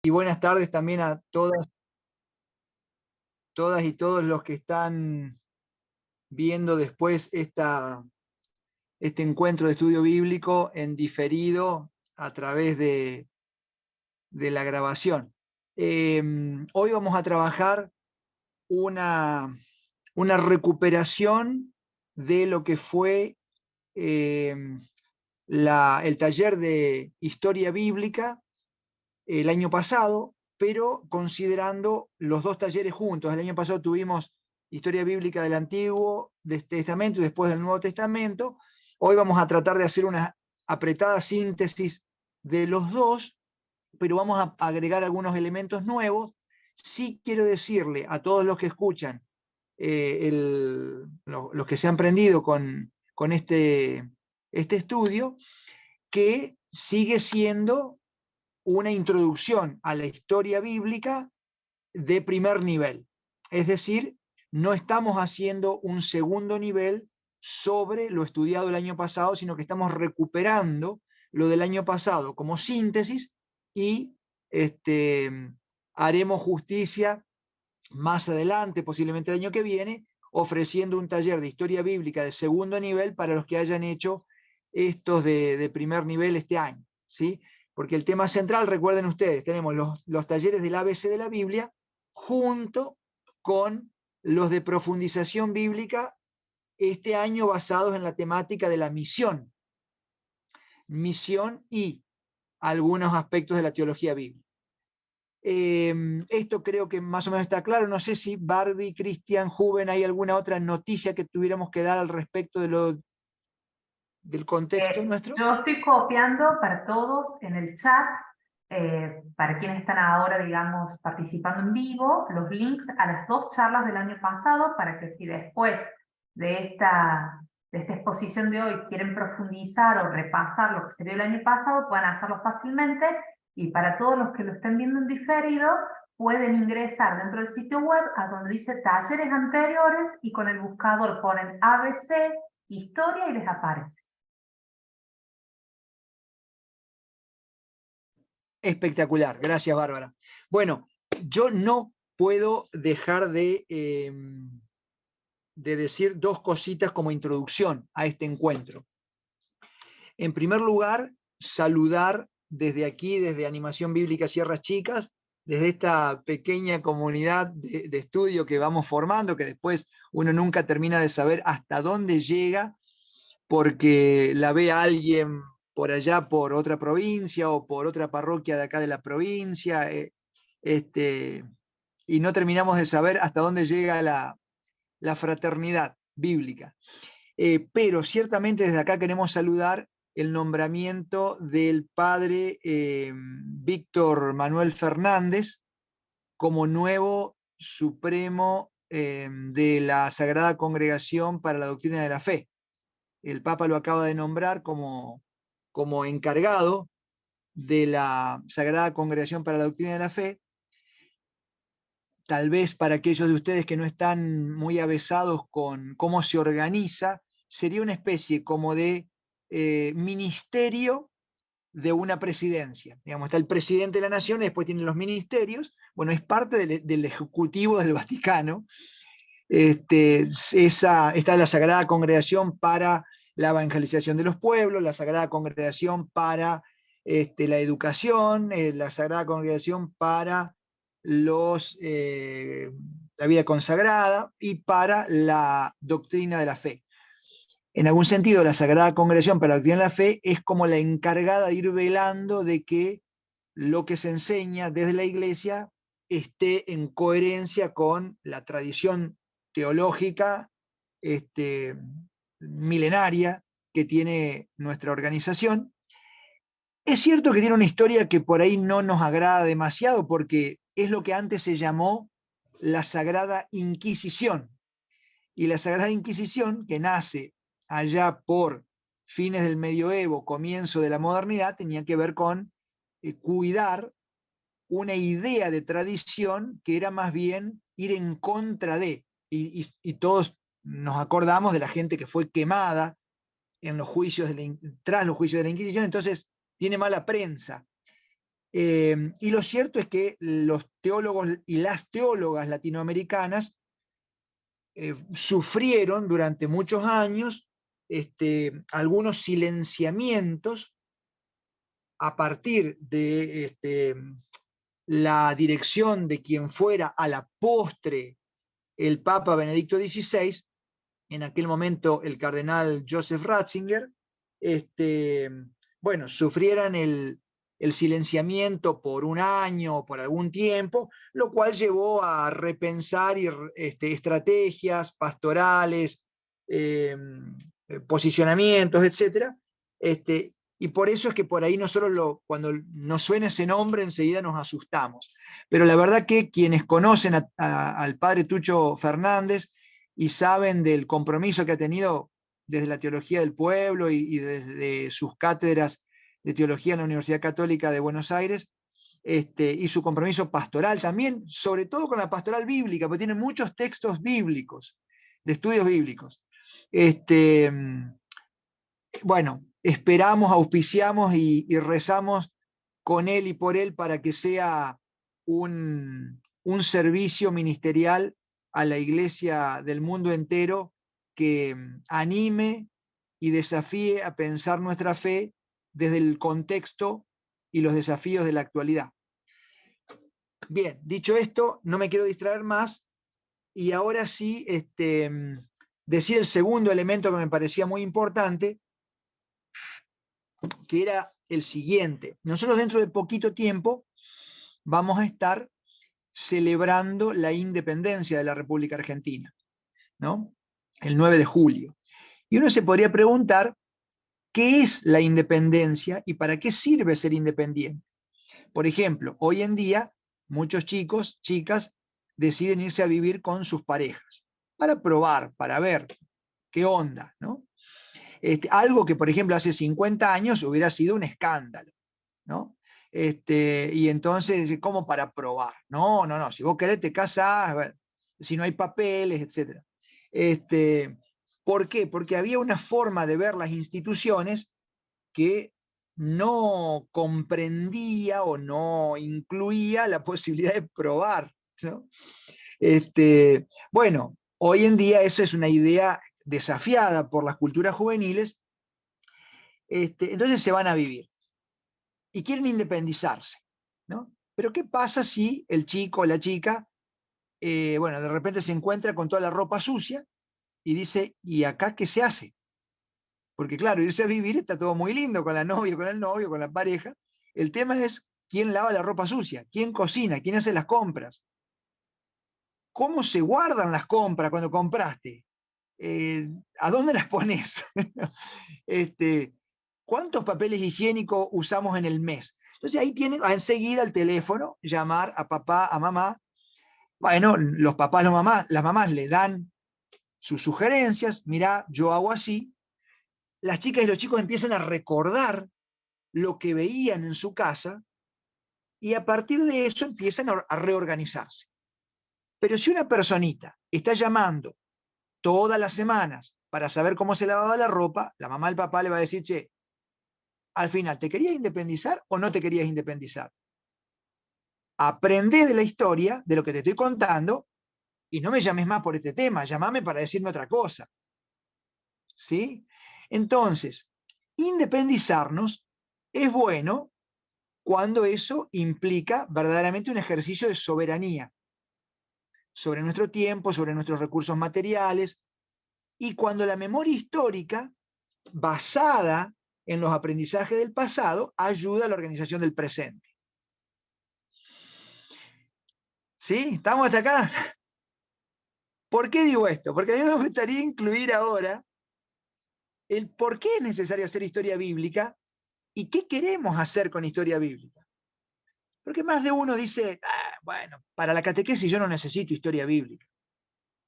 Y buenas tardes también a todas y todos los que están viendo después este encuentro de estudio bíblico en diferido a través de la grabación. Hoy vamos a trabajar una, una recuperación de lo que fue eh, el taller de historia bíblica el año pasado, pero considerando los dos talleres juntos. El año pasado tuvimos historia bíblica del Antiguo Testamento y después del Nuevo Testamento. Hoy vamos a tratar de hacer una apretada síntesis de los dos, pero vamos a agregar algunos elementos nuevos. Sí quiero decirle a todos los que escuchan, los que se han prendido con este estudio, que sigue siendo una introducción a la historia bíblica de primer nivel. Es decir, no estamos haciendo un segundo nivel sobre lo estudiado el año pasado, sino que estamos recuperando lo del año pasado como síntesis y haremos justicia más adelante, posiblemente el año que viene, ofreciendo un taller de historia bíblica de segundo nivel para los que hayan hecho estos de primer nivel este año, ¿sí? Porque el tema central, recuerden ustedes, tenemos los talleres del ABC de la Biblia junto con los de profundización bíblica este año basados en la temática de la misión y algunos aspectos de la teología bíblica. Esto creo que más o menos está claro. No sé si Barbie, Cristian, Juven, hay alguna otra noticia que tuviéramos que dar al respecto del contexto nuestro. Yo estoy copiando para todos en el chat, para quienes están ahora, digamos, participando en vivo, los links a las dos charlas del año pasado, para que si después de esta exposición de hoy quieren profundizar o repasar lo que se vio el año pasado, puedan hacerlo fácilmente. Y para todos los que lo estén viendo en diferido, pueden ingresar dentro del sitio web a donde dice talleres anteriores y con el buscador ponen ABC, historia y les aparece. Espectacular, gracias Bárbara. Bueno, yo no puedo dejar de decir dos cositas como introducción a este encuentro. En primer lugar, saludar desde aquí, desde Animación Bíblica Sierras Chicas, desde esta pequeña comunidad de estudio que vamos formando, que después uno nunca termina de saber hasta dónde llega, porque la ve alguien por allá, por otra provincia o por otra parroquia de acá de la provincia, y no terminamos de saber hasta dónde llega la fraternidad bíblica. Pero ciertamente desde acá queremos saludar el nombramiento del padre Víctor Manuel Fernández como nuevo supremo de la Sagrada Congregación para la Doctrina de la Fe. El Papa lo acaba de nombrar como encargado de la Sagrada Congregación para la Doctrina de la Fe. Tal vez para aquellos de ustedes que no están muy avesados con cómo se organiza, sería una especie como de ministerio de una presidencia. Digamos, está el presidente de la nación y después tienen los ministerios. Bueno, es parte del Ejecutivo del Vaticano. Está la Sagrada Congregación para la evangelización de los pueblos, la Sagrada Congregación para la educación, la Sagrada Congregación para la vida consagrada y para la doctrina de la fe. En algún sentido, la Sagrada Congregación para la doctrina de la fe es como la encargada de ir velando de que lo que se enseña desde la Iglesia esté en coherencia con la tradición teológica milenaria que tiene nuestra organización. Es cierto que tiene una historia que por ahí no nos agrada demasiado porque es lo que antes se llamó la Sagrada Inquisición. Y la Sagrada Inquisición, que nace allá por fines del medioevo, comienzo de la modernidad, tenía que ver con cuidar una idea de tradición que era más bien ir en contra de, y todos nos acordamos de la gente que fue quemada en los juicios tras los juicios de la Inquisición, entonces tiene mala prensa. Y lo cierto es que los teólogos y las teólogas latinoamericanas sufrieron durante muchos años algunos silenciamientos a partir de la dirección de quien fuera a la postre el Papa Benedicto XVI, en aquel momento el cardenal Joseph Ratzinger, bueno, sufrieran el silenciamiento por un año o por algún tiempo, lo cual llevó a repensar estrategias pastorales, posicionamientos, etc. Y por eso es que por ahí nosotros cuando nos suena ese nombre enseguida nos asustamos. Pero la verdad que quienes conocen al padre Tucho Fernández y saben del compromiso que ha tenido desde la teología del pueblo y desde sus cátedras de teología en la Universidad Católica de Buenos Aires, y su compromiso pastoral también, sobre todo con la pastoral bíblica, porque tiene muchos textos bíblicos, de estudios bíblicos. Bueno, esperamos, auspiciamos y rezamos con él y por él para que sea un servicio ministerial a la iglesia del mundo entero que anime y desafíe a pensar nuestra fe desde el contexto y los desafíos de la actualidad. Bien, dicho esto, no me quiero distraer más y ahora sí decir el segundo elemento que me parecía muy importante, que era el siguiente. Nosotros dentro de poquito tiempo vamos a estar celebrando la independencia de la República Argentina, ¿no? El 9 de julio. Y uno se podría preguntar, ¿qué es la independencia y para qué sirve ser independiente? Por ejemplo, hoy en día muchos chicos, chicas, deciden irse a vivir con sus parejas para probar, para ver qué onda, ¿no? Algo que, por ejemplo, hace 50 años hubiera sido un escándalo, ¿no? Y entonces, ¿cómo para probar? No, no, no, si vos querés te casás, bueno, si no hay papeles, etc. ¿Por qué? Porque había una forma de ver las instituciones que no comprendía o no incluía la posibilidad de probar, ¿no? Bueno, hoy en día esa es una idea desafiada por las culturas juveniles, entonces se van a vivir y quieren independizarse, ¿no? Pero ¿qué pasa si el chico o la chica, bueno, de repente se encuentra con toda la ropa sucia y dice, ¿y acá qué se hace? Porque claro, irse a vivir está todo muy lindo con la novia, con el novio, con la pareja. El tema es quién lava la ropa sucia, quién cocina, quién hace las compras, cómo se guardan las compras cuando compraste, ¿a dónde las pones? ¿Cuántos papeles higiénicos usamos en el mes? Entonces ahí tienen enseguida el teléfono, llamar a papá, a mamá. Bueno, los papás, las mamás le dan sus sugerencias, mirá, yo hago así. Las chicas y los chicos empiezan a recordar lo que veían en su casa y a partir de eso empiezan a reorganizarse. Pero si una personita está llamando todas las semanas para saber cómo se lavaba la ropa, la mamá al papá le va a decir, che, al final, ¿te querías independizar o no te querías independizar? Aprende de la historia, de lo que te estoy contando, y no me llames más por este tema, llámame para decirme otra cosa. ¿Sí? Entonces, independizarnos es bueno cuando eso implica verdaderamente un ejercicio de soberanía sobre nuestro tiempo, sobre nuestros recursos materiales, y cuando la memoria histórica, basada en los aprendizajes del pasado, ayuda a la organización del presente. ¿Sí? ¿Estamos hasta acá? ¿Por qué digo esto? Porque a mí me gustaría incluir ahora el por qué es necesario hacer historia bíblica y qué queremos hacer con historia bíblica. Porque más de uno dice, bueno, para la catequesis yo no necesito historia bíblica.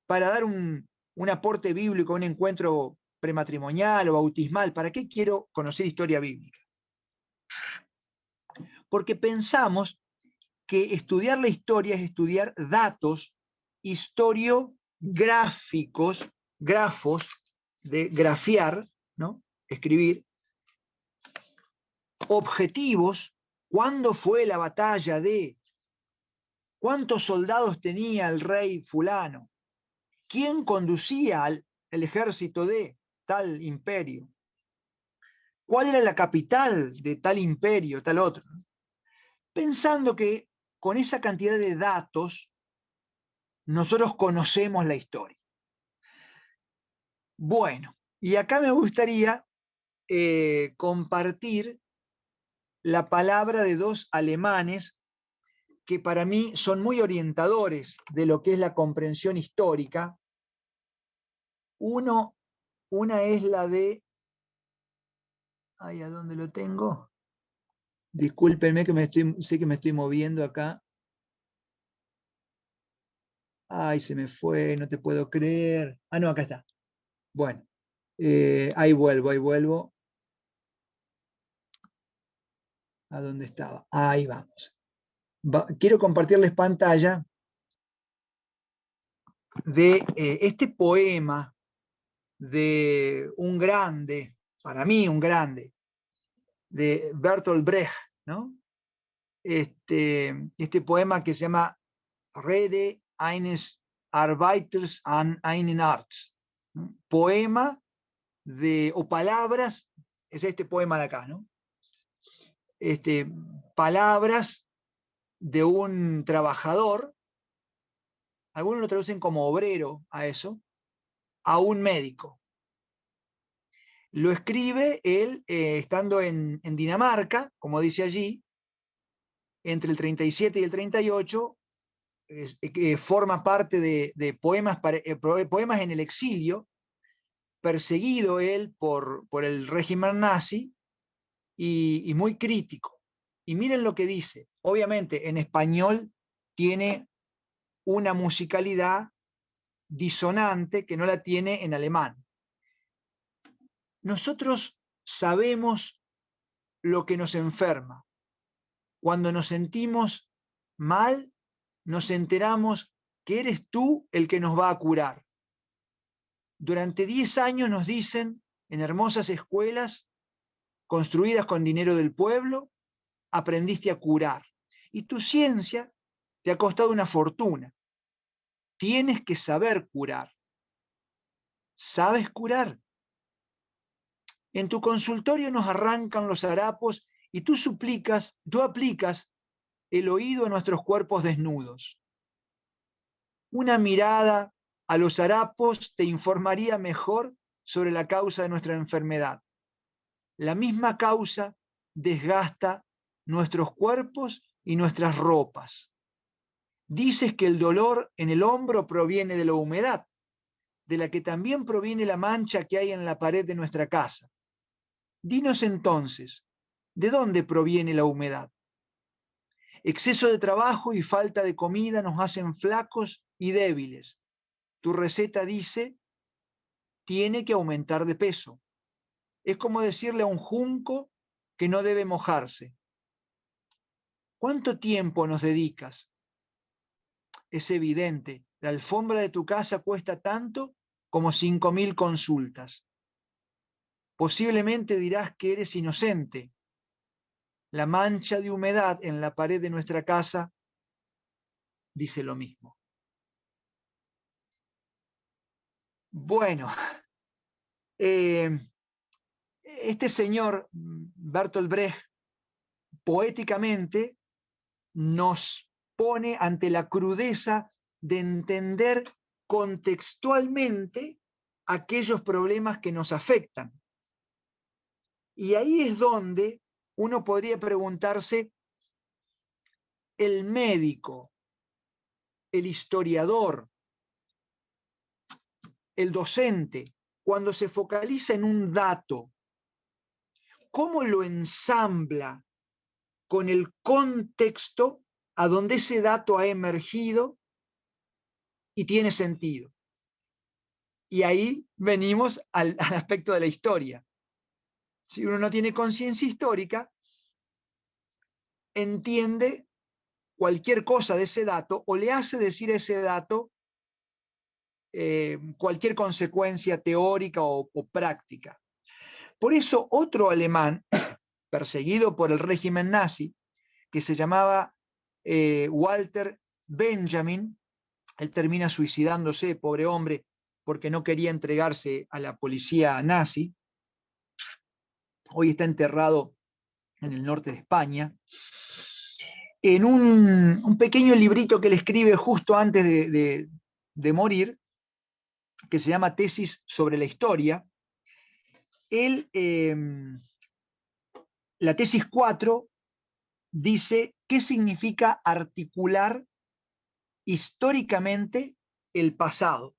Para dar un aporte bíblico, un encuentro prematrimonial o bautismal, ¿para qué quiero conocer historia bíblica? Porque pensamos que estudiar la historia es estudiar datos historiográficos, grafos, de grafiar, ¿no? Escribir, objetivos, ¿Cuándo fue la batalla de? ¿Cuántos soldados tenía el rey fulano? ¿Quién conducía el ejército de tal imperio? ¿Cuál era la capital de tal imperio, tal otro? Pensando que con esa cantidad de datos nosotros conocemos la historia. Bueno, y acá me gustaría compartir la palabra de dos alemanes que para mí son muy orientadores de lo que es la comprensión histórica. Una es la de... Ay, ¿a dónde lo tengo? Discúlpenme que sé que me estoy moviendo acá. Ay, se me fue, no te puedo creer. Ah, no, acá está. Bueno, ahí vuelvo. ¿A dónde estaba? Ahí vamos. Quiero compartirles pantalla de este poema de un grande, para mí un grande, de Bertolt Brecht, ¿no? Este poema que se llama Rede eines Arbeiters an einen Arzt, ¿no? Poema o palabras, es este poema de acá, ¿no? Palabras de un trabajador, algunos lo traducen como obrero a eso, a un médico. Lo escribe él estando en Dinamarca, como dice allí, entre el 37 y el 38, forma parte de poemas en el exilio, perseguido él por el régimen nazi y muy crítico. Y miren lo que dice. Obviamente en español tiene una musicalidad disonante que no la tiene en alemán. Nosotros sabemos lo que nos enferma. Cuando nos sentimos mal, nos enteramos que eres tú el que nos va a curar. Durante 10 años nos dicen, en hermosas escuelas, construidas con dinero del pueblo, aprendiste a curar. Y tu ciencia te ha costado una fortuna. Tienes que saber curar. ¿Sabes curar? En tu consultorio nos arrancan los harapos y tú aplicas el oído a nuestros cuerpos desnudos. Una mirada a los harapos te informaría mejor sobre la causa de nuestra enfermedad. La misma causa desgasta nuestros cuerpos y nuestras ropas. Dices que el dolor en el hombro proviene de la humedad, de la que también proviene la mancha que hay en la pared de nuestra casa. Dinos entonces, ¿de dónde proviene la humedad? Exceso de trabajo y falta de comida nos hacen flacos y débiles. Tu receta dice, tiene que aumentar de peso. Es como decirle a un junco que no debe mojarse. ¿Cuánto tiempo nos dedicas? Es evidente, la alfombra de tu casa cuesta tanto como 5.000 consultas. Posiblemente dirás que eres inocente. La mancha de humedad en la pared de nuestra casa dice lo mismo. Bueno, este señor Bertolt Brecht poéticamente nos pone ante la crudeza de entender contextualmente aquellos problemas que nos afectan. Y ahí es donde uno podría preguntarse, el médico, el historiador, el docente, cuando se focaliza en un dato, ¿cómo lo ensambla con el contexto a donde ese dato ha emergido y tiene sentido? Y ahí venimos al aspecto de la historia. Si uno no tiene conciencia histórica, entiende cualquier cosa de ese dato o le hace decir a ese dato cualquier consecuencia teórica o práctica. Por eso otro alemán, perseguido por el régimen nazi, que se llamaba Walter Benjamin. Él termina suicidándose, pobre hombre, porque no quería entregarse a la policía nazi. Hoy está enterrado en el norte de España. En un pequeño librito que él escribe justo antes de morir, que se llama Tesis sobre la Historia, él, la tesis 4 dice qué significa articular históricamente el pasado.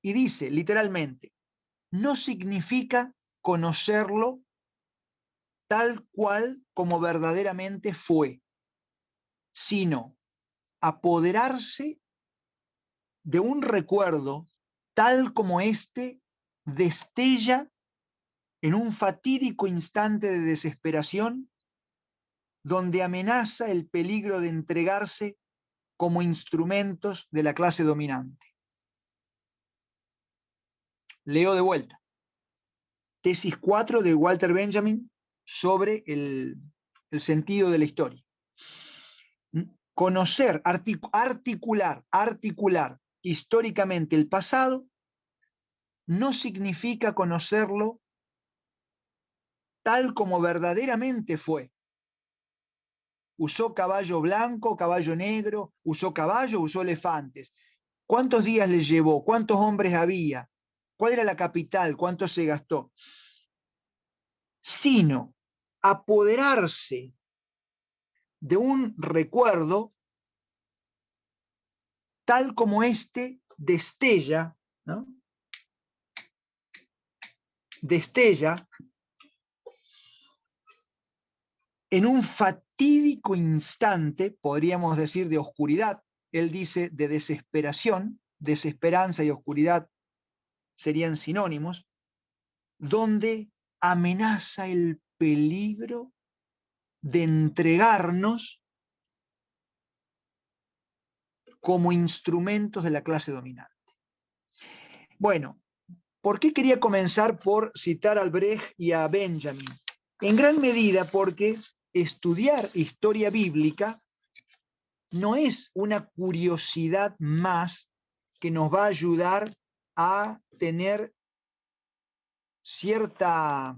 Y dice literalmente, no significa conocerlo tal cual como verdaderamente fue, sino apoderarse de un recuerdo tal como éste destella en un fatídico instante de desesperación donde amenaza el peligro de entregarse como instrumentos de la clase dominante. Leo de vuelta. Tesis 4 de Walter Benjamin sobre el sentido de la historia. Conocer, articular históricamente el pasado no significa conocerlo tal como verdaderamente fue. Usó caballo blanco, caballo negro, usó caballo, usó elefantes. ¿Cuántos días les llevó? ¿Cuántos hombres había? ¿Cuál era la capital? ¿Cuánto se gastó? Sino apoderarse de un recuerdo tal como éste destella, ¿no? Destella en un fatídico instante, podríamos decir, de oscuridad. Él dice de desesperación, desesperanza y oscuridad serían sinónimos, donde amenaza el peligro de entregarnos como instrumentos de la clase dominante. Bueno, ¿por qué quería comenzar por citar a Brecht y a Benjamin? En gran medida porque estudiar historia bíblica no es una curiosidad más que nos va a ayudar a tener cierta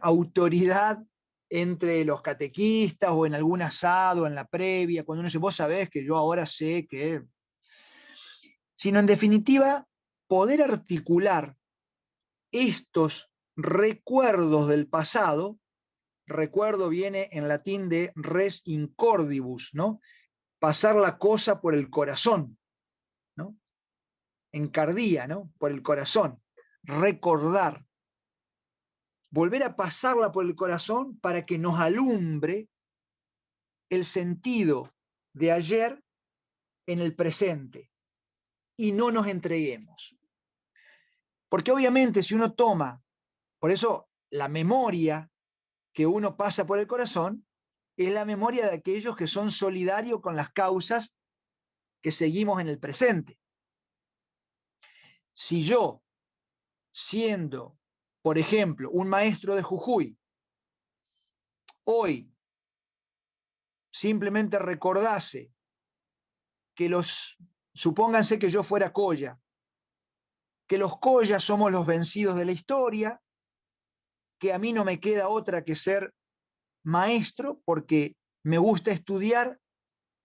autoridad entre los catequistas o en algún asado, en la previa, cuando uno dice, vos sabés que yo ahora sé que... Sino en definitiva, poder articular estos recuerdos del pasado. Recuerdo viene en latín de res in cordibus, ¿no? Pasar la cosa por el corazón, ¿no? Encardía, ¿no? Por el corazón. Recordar. Volver a pasarla por el corazón para que nos alumbre el sentido de ayer en el presente y no nos entreguemos. Porque obviamente si uno toma, por eso la memoria que uno pasa por el corazón es la memoria de aquellos que son solidarios con las causas que seguimos en el presente. Si yo, siendo, por ejemplo, un maestro de Jujuy, hoy simplemente recordase que supónganse que yo fuera Coya, que los Coyas somos los vencidos de la historia, que a mí no me queda otra que ser maestro porque me gusta estudiar,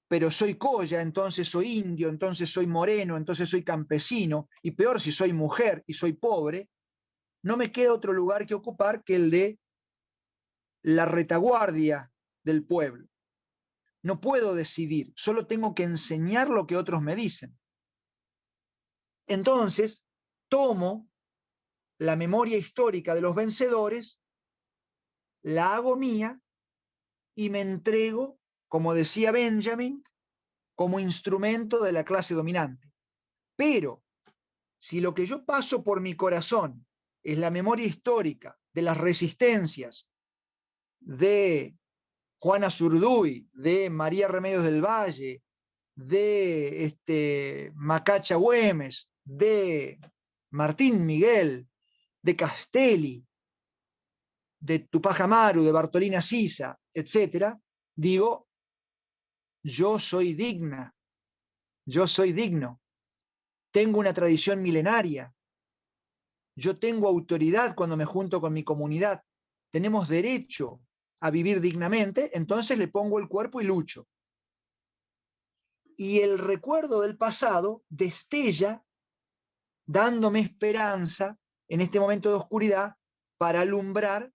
pero soy Coya, entonces soy indio, entonces soy moreno, entonces soy campesino, y peor si soy mujer y soy pobre, no me queda otro lugar que ocupar que el de la retaguardia del pueblo. No puedo decidir, solo tengo que enseñar lo que otros me dicen. Entonces, tomo la memoria histórica de los vencedores, la hago mía y me entrego, como decía Benjamin, como instrumento de la clase dominante. Pero, si lo que yo paso por mi corazón es la memoria histórica de las resistencias de Juana Zurduy, de María Remedios del Valle, de Macacha Güemes, de Martín Miguel, de Castelli, de Tupac Amaru, de Bartolina Sisa, etc., digo, yo soy digna, yo soy digno, tengo una tradición milenaria, yo tengo autoridad cuando me junto con mi comunidad, tenemos derecho a vivir dignamente, entonces le pongo el cuerpo y lucho. Y el recuerdo del pasado destella, dándome esperanza en este momento de oscuridad para alumbrar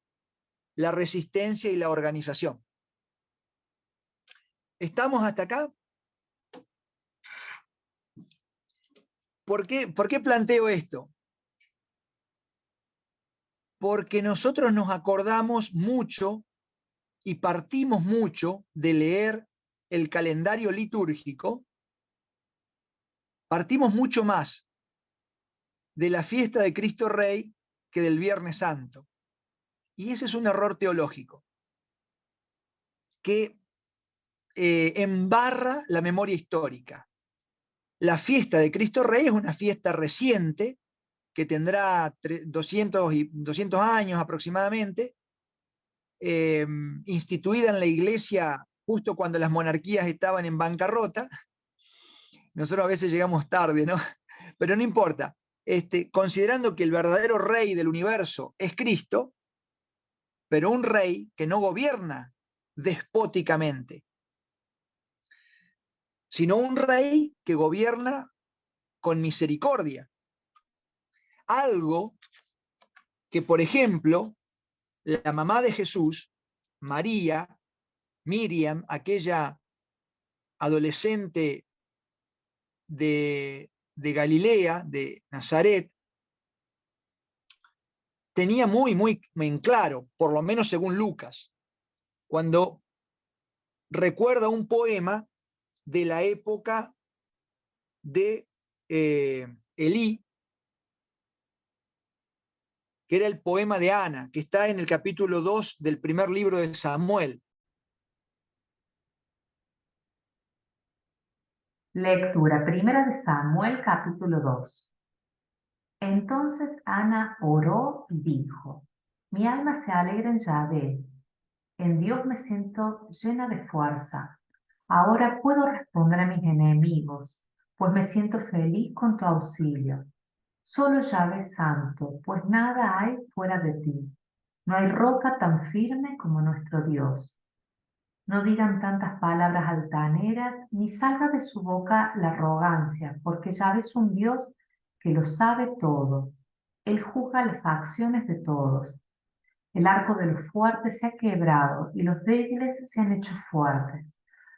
la resistencia y la organización. ¿Estamos hasta acá? ¿Por qué planteo esto? Porque nosotros nos acordamos mucho y partimos mucho de leer el calendario litúrgico, partimos mucho más de la fiesta de Cristo Rey que del Viernes Santo. Y ese es un error teológico que embarra la memoria histórica. La fiesta de Cristo Rey es una fiesta reciente que tendrá 200 años aproximadamente, instituida en la iglesia justo cuando las monarquías estaban en bancarrota. Nosotros a veces llegamos tarde, ¿no? Pero no importa. Considerando que el verdadero rey del universo es Cristo, pero un rey que no gobierna despóticamente, sino un rey que gobierna con misericordia. Algo que, por ejemplo, la mamá de Jesús, María, Miriam, aquella adolescente de Galilea, de Nazaret, tenía muy en claro, por lo menos según Lucas, cuando recuerda un poema de la época de Elí, que era el poema de Ana, que está en el capítulo 2 del primer libro de Samuel. Lectura, primera de Samuel, capítulo 2. Entonces Ana oró y dijo: mi alma se alegra en Yahvé, en Dios me siento llena de fuerza. Ahora puedo responder a mis enemigos, pues me siento feliz con tu auxilio. Solo Yahvé santo, pues nada hay fuera de ti. No hay roca tan firme como nuestro Dios. No digan tantas palabras altaneras, ni salga de su boca la arrogancia, porque Yahvé es un Dios que lo sabe todo. Él juzga las acciones de todos. El arco de los fuertes se ha quebrado y los débiles se han hecho fuertes.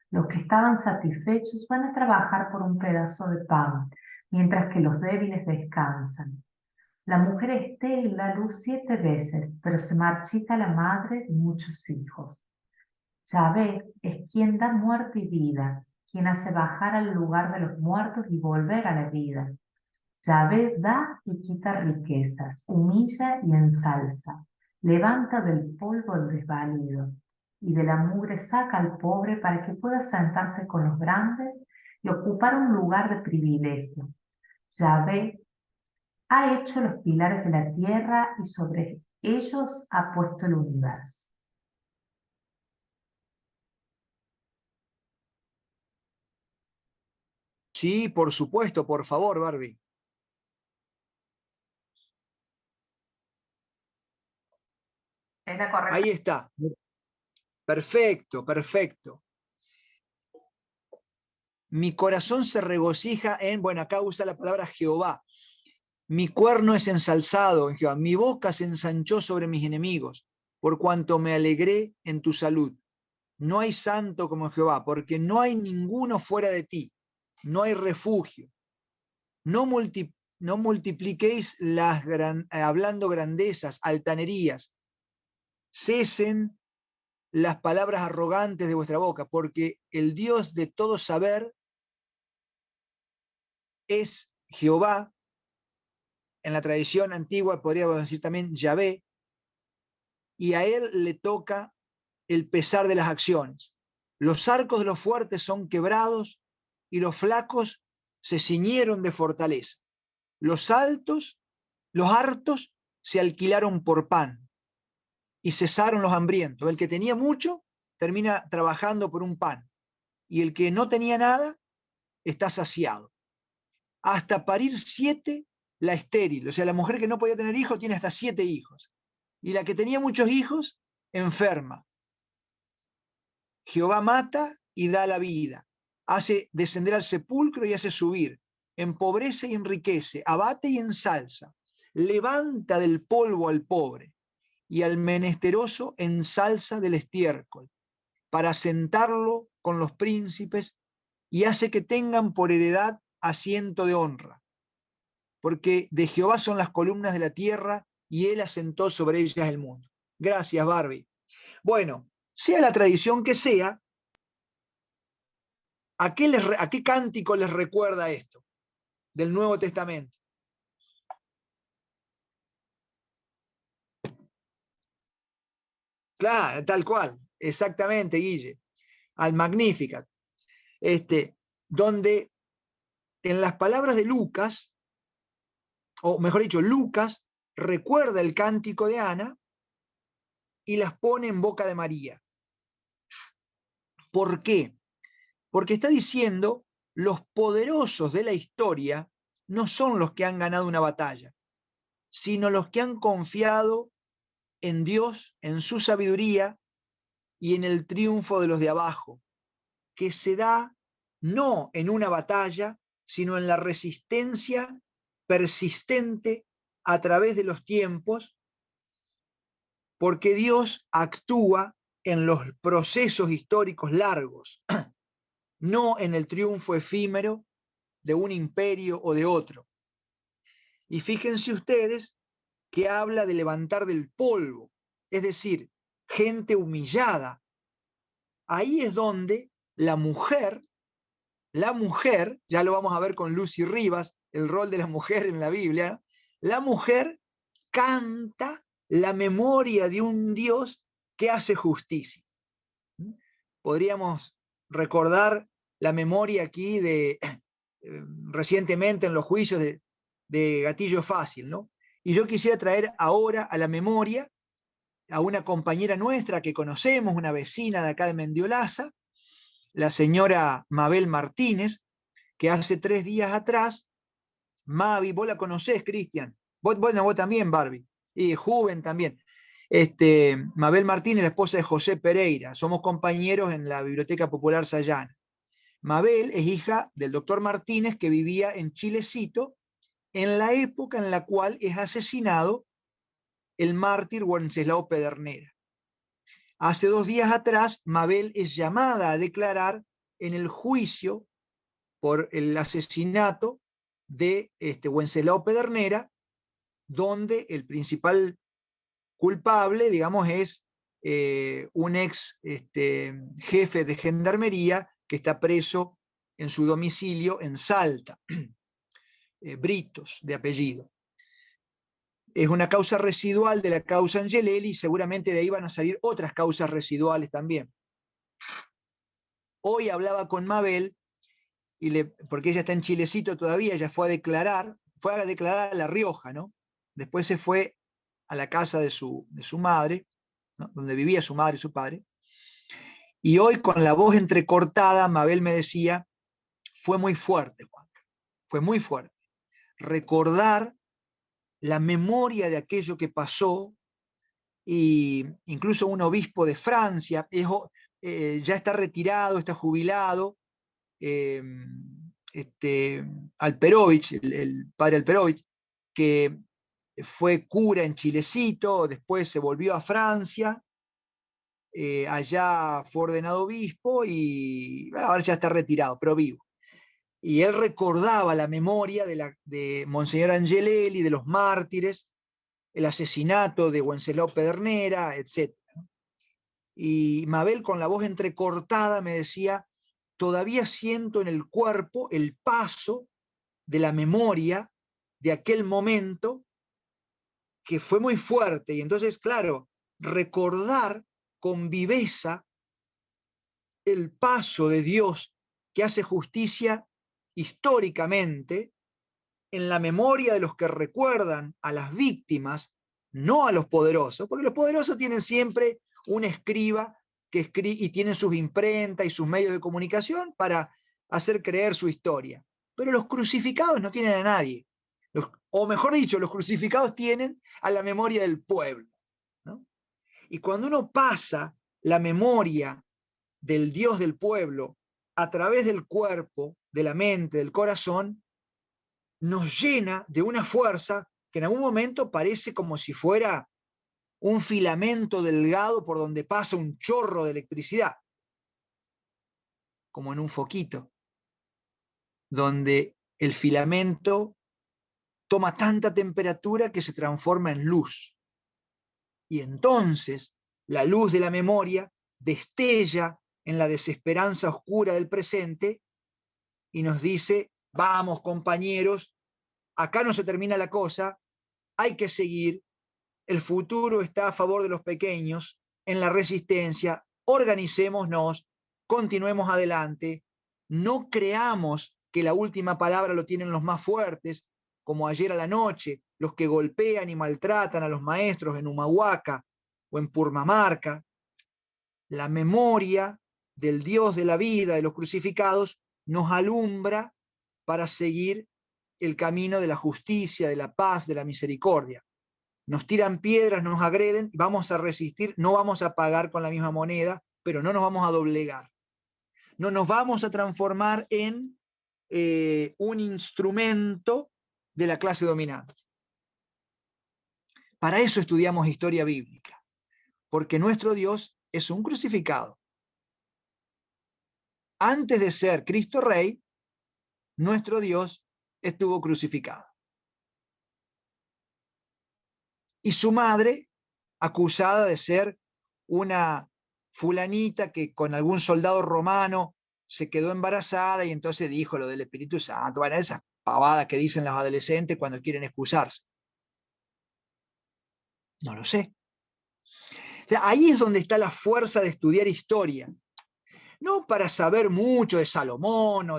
Los que estaban satisfechos van a trabajar por un pedazo de pan, mientras que los débiles descansan. La mujer estéril da luz 7 veces, pero se marchita la madre de muchos hijos. Yahvé es quien da muerte y vida, quien hace bajar al lugar de los muertos y volver a la vida. Yahvé da y quita riquezas, humilla y ensalza, levanta del polvo al desvalido, y de la mugre saca al pobre para que pueda sentarse con los grandes y ocupar un lugar de privilegio. Yahvé ha hecho los pilares de la tierra y sobre ellos ha puesto el universo. Sí, por supuesto, por favor, Barbie. ¿Es la correcta? Ahí está. Perfecto, perfecto. Mi corazón se regocija en, bueno, acá usa la palabra Jehová. Mi cuerno es ensalzado en Jehová. Mi boca se ensanchó sobre mis enemigos, por cuanto me alegré en tu salud. No hay santo como Jehová, porque no hay ninguno fuera de ti. No hay refugio. No multipliquéis hablando grandezas, altanerías. Cesen las palabras arrogantes de vuestra boca, porque el Dios de todo saber es Jehová. En la tradición antigua podríamos decir también Yahvé, y a él le toca el pesar de las acciones. Los arcos de los fuertes son quebrados y los flacos se ciñeron de fortaleza. Los hartos se alquilaron por pan. y cesaron los hambrientos. El que tenía mucho termina trabajando por un pan, y el que no tenía nada está saciado. Hasta parir 7, la estéril, o sea, la mujer que no podía tener hijos tiene hasta 7 hijos. Y la que tenía muchos hijos, enferma. Jehová mata y da la vida, hace descender al sepulcro y hace subir, empobrece y enriquece, abate y ensalza, levanta del polvo al pobre, y al menesteroso ensalza del estiércol, para sentarlo con los príncipes, y hace que tengan por heredad asiento de honra. Porque de Jehová son las columnas de la tierra, y él asentó sobre ellas el mundo. Gracias, Barbie. Bueno, sea la tradición que sea, ¿a qué cántico les recuerda esto del Nuevo Testamento? Claro, tal cual, exactamente, Guille, al Magnificat, donde en las palabras de Lucas, o mejor dicho, Lucas recuerda el cántico de Ana y las pone en boca de María. ¿Por qué? Porque está diciendo, los poderosos de la historia no son los que han ganado una batalla, sino los que han confiado en Dios, en su sabiduría y en el triunfo de los de abajo, que se da no en una batalla, sino en la resistencia persistente a través de los tiempos, porque Dios actúa en los procesos históricos largos, no en el triunfo efímero de un imperio o de otro. Y fíjense ustedes que habla de levantar del polvo, es decir, gente humillada. Ahí es donde la mujer, ya lo vamos a ver con Lucy Rivas, el rol de la mujer en la Biblia, la mujer canta la memoria de un Dios que hace justicia. Podríamos recordar la memoria aquí de recientemente en los juicios de Gatillo Fácil, ¿no? Y yo quisiera traer ahora a la memoria a una compañera nuestra que conocemos, una vecina de acá de Mendiolaza, la señora Mabel Martínez, que hace 3 días atrás, Mavi, vos la conocés, Cristian, bueno, vos también, Barbie, y Juven también. Mabel Martínez, la esposa de José Pereira, somos compañeros en la Biblioteca Popular Sayana. Mabel es hija del doctor Martínez, que vivía en Chilecito en la época en la cual es asesinado el mártir Wenceslao Pedernera. Hace 2 días atrás, Mabel es llamada a declarar en el juicio por el asesinato de Wenceslao Pedernera, donde el principal culpable, digamos, es un ex jefe de gendarmería que está preso en su domicilio en Salta, Britos de apellido. Es una causa residual de la causa Angelelli y seguramente de ahí van a salir otras causas residuales también. Hoy hablaba con Mabel, porque ella está en Chilecito todavía, ella fue a declarar a La Rioja, ¿no? Después se fue a la casa de su madre, ¿no? Donde vivía su madre y su padre. Y hoy con la voz entrecortada, Mabel me decía, fue muy fuerte, Juan, fue muy fuerte. Recordar la memoria de aquello que pasó, y incluso un obispo de Francia, ya está retirado, está jubilado, Alperovich, el padre Alperovich, que fue cura en Chilecito, después se volvió a Francia, allá fue ordenado obispo y ahora ya está retirado, pero vivo. Y él recordaba la memoria de Monseñor Angelelli, de los mártires, el asesinato de Wenceslao Pedernera, etc. Y Mabel, con la voz entrecortada, me decía, todavía siento en el cuerpo el paso de la memoria de aquel momento que fue muy fuerte. Y entonces, claro, recordar con viveza el paso de Dios que hace justicia históricamente en la memoria de los que recuerdan a las víctimas no a los poderosos, porque los poderosos tienen siempre un escriba que y tienen sus imprentas y sus medios de comunicación para hacer creer su historia. Pero los crucificados no tienen a nadie. O mejor dicho, los crucificados tienen a la memoria del pueblo, ¿no? Y cuando uno pasa la memoria del Dios del pueblo a través del cuerpo, de la mente, del corazón, nos llena de una fuerza que en algún momento parece como si fuera un filamento delgado por donde pasa un chorro de electricidad, como en un foquito, donde el filamento toma tanta temperatura que se transforma en luz. Y entonces la luz de la memoria destella en la desesperanza oscura del presente y nos dice, vamos compañeros, acá no se termina la cosa, hay que seguir, el futuro está a favor de los pequeños, en la resistencia, organicémonos, continuemos adelante, no creamos que la última palabra lo tienen los más fuertes, como ayer a la noche, los que golpean y maltratan a los maestros en Humahuaca o en Purmamarca. La memoria del Dios de la vida, de los crucificados, nos alumbra para seguir el camino de la justicia, de la paz, de la misericordia. Nos tiran piedras, nos agreden, vamos a resistir, no vamos a pagar con la misma moneda, pero no nos vamos a doblegar. No nos vamos a transformar en un instrumento de la clase dominante. Para eso estudiamos historia bíblica, porque nuestro Dios es un crucificado. Antes de ser Cristo Rey, nuestro Dios estuvo crucificado. Y su madre, acusada de ser una fulanita que con algún soldado romano se quedó embarazada y entonces dijo lo del Espíritu Santo, bueno, esas pavadas que dicen los adolescentes cuando quieren excusarse. No lo sé. O sea, ahí es donde está la fuerza de estudiar historia. No para saber mucho de Salomón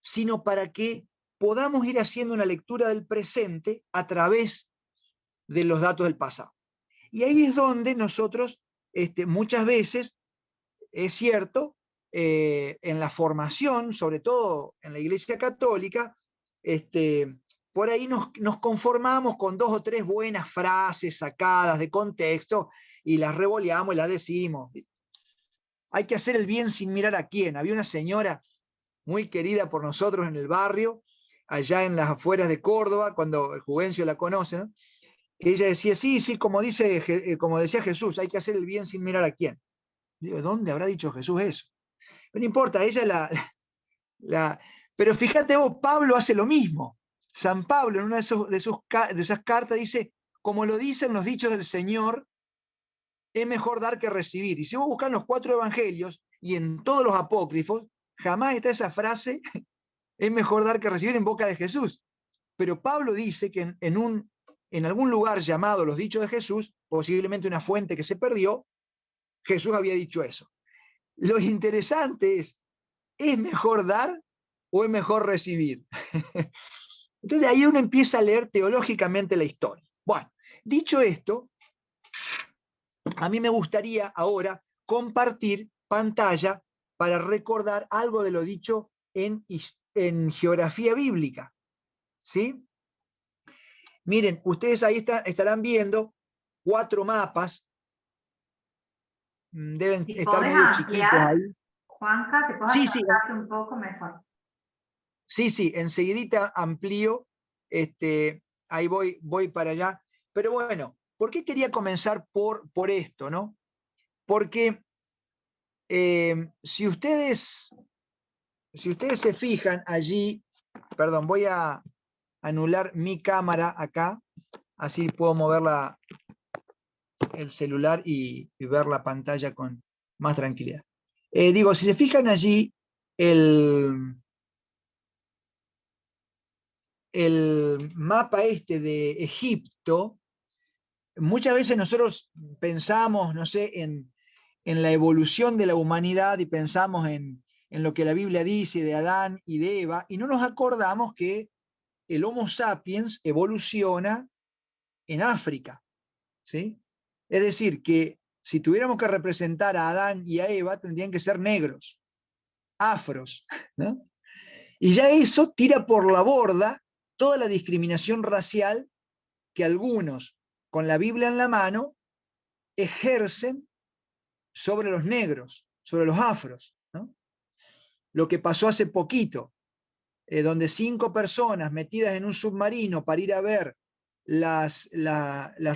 sino para que podamos ir haciendo una lectura del presente a través de los datos del pasado. Y ahí es donde nosotros muchas veces, es cierto, en la formación, sobre todo en la Iglesia Católica, por ahí nos conformamos con 2 o 3 buenas frases sacadas de contexto y las revoleamos y las decimos. Hay que hacer el bien sin mirar a quién. Había una señora muy querida por nosotros en el barrio, allá en las afueras de Córdoba, cuando el Juvencio la conoce, ¿no? Ella decía, sí, como decía Jesús, hay que hacer el bien sin mirar a quién. Digo, ¿dónde habrá dicho Jesús eso? Pero no importa, ella Pero fíjate vos, Pablo hace lo mismo. San Pablo en una de esas cartas dice, como lo dicen los dichos del Señor, es mejor dar que recibir. Y si vos buscas los 4 evangelios y en todos los apócrifos, jamás está esa frase, es mejor dar que recibir en boca de Jesús. Pero Pablo dice que en algún lugar llamado los dichos de Jesús, posiblemente una fuente que se perdió, Jesús había dicho eso. Lo interesante ¿es mejor dar o es mejor recibir? Entonces ahí uno empieza a leer teológicamente la historia. Bueno, dicho esto, a mí me gustaría ahora compartir pantalla para recordar algo de lo dicho en geografía bíblica. ¿Sí? Miren, ustedes ahí estarán viendo 4 mapas. Deben Si estar podés medio chiquitos ampliar, ahí. Juanca, si podés Sí, acercarte un poco mejor. sí, enseguidita amplío. Ahí voy para allá. Pero bueno, ¿por qué quería comenzar por esto, no? Porque si ustedes se fijan allí, perdón, voy a anular mi cámara acá, así puedo mover el celular y ver la pantalla con más tranquilidad. Digo, si se fijan allí, el mapa de Egipto, muchas veces nosotros pensamos, no sé, en la evolución de la humanidad y pensamos en lo que la Biblia dice de Adán y de Eva, y no nos acordamos que el Homo sapiens evoluciona en África. ¿sí? Es decir, que si tuviéramos que representar a Adán y a Eva, tendrían que ser negros, afros, ¿no? Y ya eso tira por la borda toda la discriminación racial que algunos, con la Biblia en la mano, ejercen sobre los negros, sobre los afros, ¿no? Lo que pasó hace poquito, donde 5 personas metidas en un submarino para ir a ver las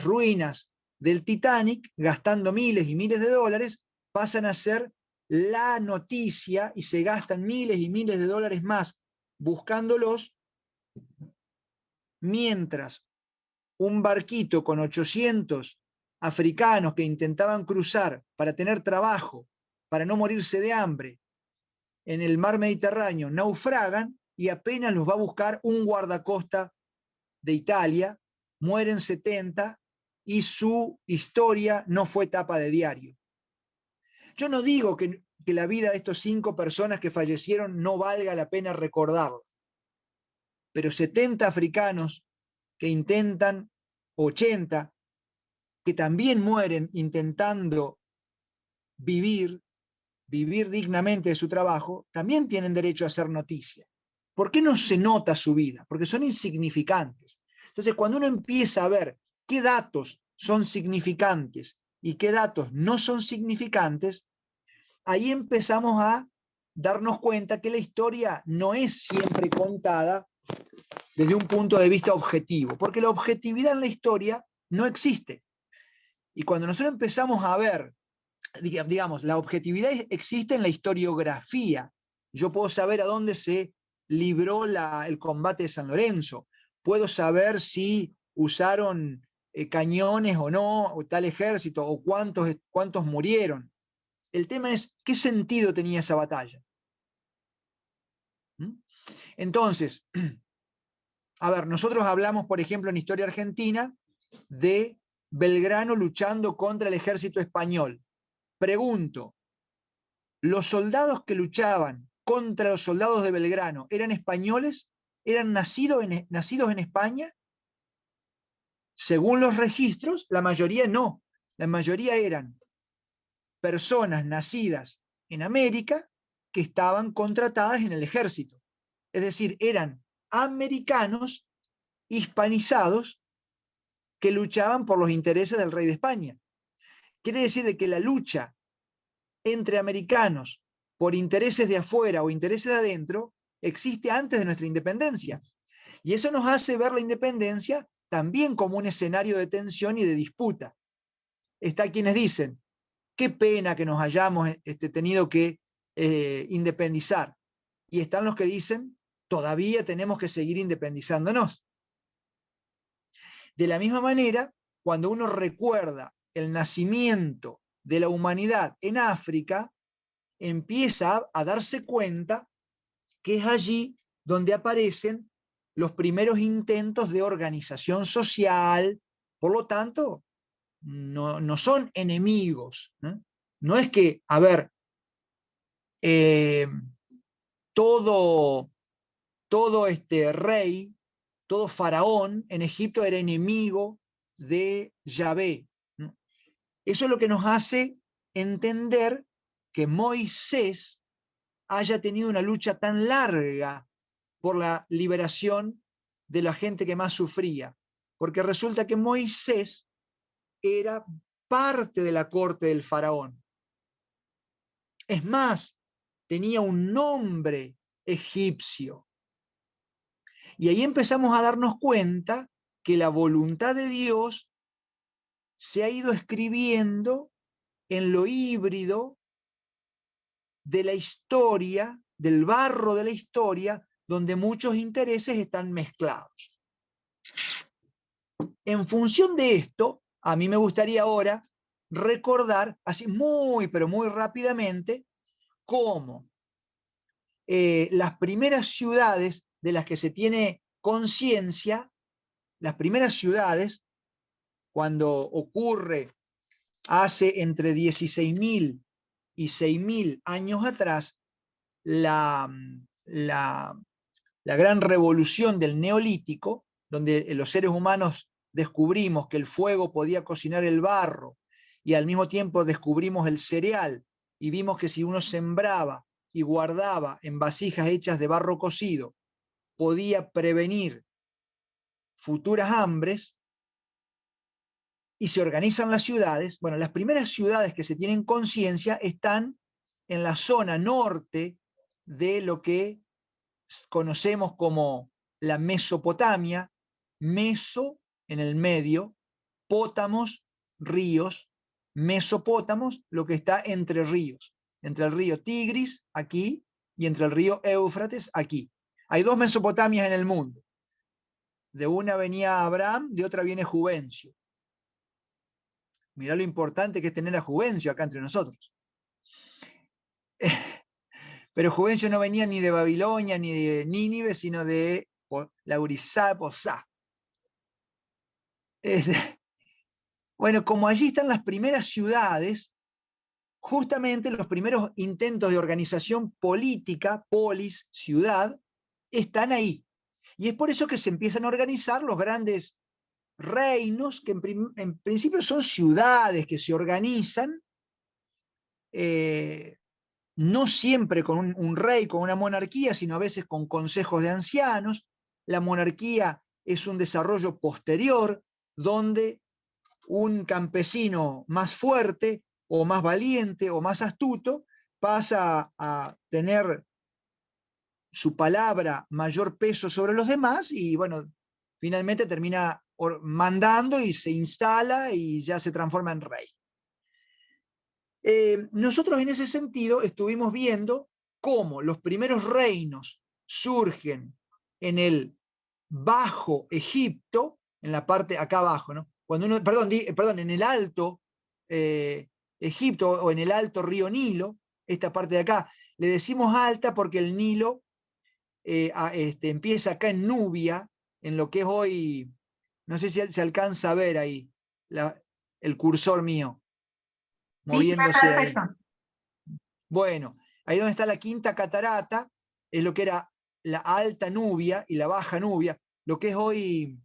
ruinas del Titanic, gastando miles y miles de dólares, pasan a ser la noticia y se gastan miles y miles de dólares más buscándolos, mientras un barquito con 800 africanos que intentaban cruzar para tener trabajo, para no morirse de hambre, en el mar Mediterráneo, naufragan y apenas los va a buscar un guardacosta de Italia, mueren 70 y su historia no fue tapa de diario. Yo no digo que la vida de estos 5 personas que fallecieron no valga la pena recordarla, pero 70 africanos que intentan, 80, que también mueren intentando vivir dignamente de su trabajo, también tienen derecho a hacer noticia. ¿Por qué no se nota su vida? Porque son insignificantes. Entonces, cuando uno empieza a ver qué datos son significantes y qué datos no son significantes, ahí empezamos a darnos cuenta que la historia no es siempre contada desde un punto de vista objetivo, porque la objetividad en la historia no existe. Y cuando nosotros empezamos a ver, digamos, la objetividad existe en la historiografía. Yo puedo saber a dónde se libró el combate de San Lorenzo, puedo saber si usaron cañones o no, o tal ejército, o cuántos murieron. El tema es, ¿qué sentido tenía esa batalla? ¿Mm? Entonces, a ver, nosotros hablamos, por ejemplo, en historia argentina, de Belgrano luchando contra el ejército español. Pregunto, ¿los soldados que luchaban contra los soldados de Belgrano eran españoles? ¿Eran nacidos en España? Según los registros, la mayoría no. La mayoría eran personas nacidas en América que estaban contratadas en el ejército. Es decir, eran americanos hispanizados que luchaban por los intereses del rey de España. Quiere decir de que la lucha entre americanos por intereses de afuera o intereses de adentro existe antes de nuestra independencia. Y eso nos hace ver la independencia también como un escenario de tensión y de disputa. Está quienes dicen, qué pena que nos hayamos tenido que independizar. Y están los que dicen, todavía tenemos que seguir independizándonos. De la misma manera, cuando uno recuerda el nacimiento de la humanidad en África, empieza a darse cuenta que es allí donde aparecen los primeros intentos de organización social. Por lo tanto, no son enemigos. No es que, a ver, todo este rey, todo faraón en Egipto era enemigo de Yahvé. Eso es lo que nos hace entender que Moisés haya tenido una lucha tan larga por la liberación de la gente que más sufría, porque resulta que Moisés era parte de la corte del faraón. Es más, tenía un nombre egipcio. Y ahí empezamos a darnos cuenta que la voluntad de Dios se ha ido escribiendo en lo híbrido de la historia, del barro de la historia, donde muchos intereses están mezclados. En función de esto, a mí me gustaría ahora recordar, así muy, pero muy rápidamente, cómo las primeras ciudades de las que se tiene conciencia, las primeras ciudades, cuando ocurre hace entre 16.000 y 6.000 años atrás, la gran revolución del Neolítico, donde los seres humanos descubrimos que el fuego podía cocinar el barro y al mismo tiempo descubrimos el cereal y vimos que si uno sembraba y guardaba en vasijas hechas de barro cocido, podía prevenir futuras hambres, y se organizan las ciudades. Bueno, las primeras ciudades que se tienen conciencia están en la zona norte de lo que conocemos como la Mesopotamia, meso en el medio, pótamos, ríos, mesopótamos, lo que está entre ríos, entre el río Tigris, aquí, y entre el río Éufrates, aquí. Hay dos Mesopotamias en el mundo. De una venía Abraham, de otra viene Juvencio. Mirá lo importante que es tener a Juvencio acá entre nosotros. Pero Juvencio no venía ni de Babilonia ni de Nínive, sino de Laurizá, Posá. Bueno, como allí están las primeras ciudades, justamente los primeros intentos de organización política, polis, ciudad, están ahí. Y es por eso que se empiezan a organizar los grandes reinos, que en principio son ciudades que se organizan, no siempre con un rey, con una monarquía, sino a veces con consejos de ancianos. La monarquía es un desarrollo posterior, donde un campesino más fuerte o más valiente o más astuto pasa a tener su palabra mayor peso sobre los demás y bueno, finalmente termina mandando y se instala y ya se transforma en rey. Nosotros en ese sentido estuvimos viendo cómo los primeros reinos surgen en el Bajo Egipto, en la parte acá abajo, ¿no? Cuando uno, perdón, en el Alto Egipto o en el Alto Río Nilo, esta parte de acá, le decimos alta porque el Nilo empieza acá en Nubia, en lo que es hoy, no sé si se alcanza a ver ahí el cursor mío, Sí, se ve moviéndose ahí. perfecto. Bueno, ahí donde está la quinta catarata, es lo que era la alta Nubia y la baja Nubia, lo que es hoy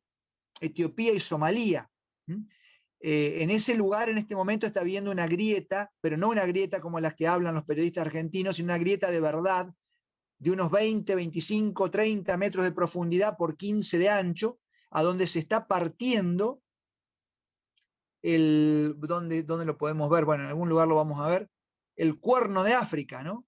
Etiopía y Somalia. En ese lugar, en este momento, está habiendo una grieta, pero no una grieta como las que hablan los periodistas argentinos, sino una grieta de verdad, de unos 20, 25, 30 metros de profundidad por 15 de ancho, a donde se está partiendo ¿dónde lo podemos ver? Bueno, en algún lugar lo vamos a ver, el Cuerno de África, ¿no?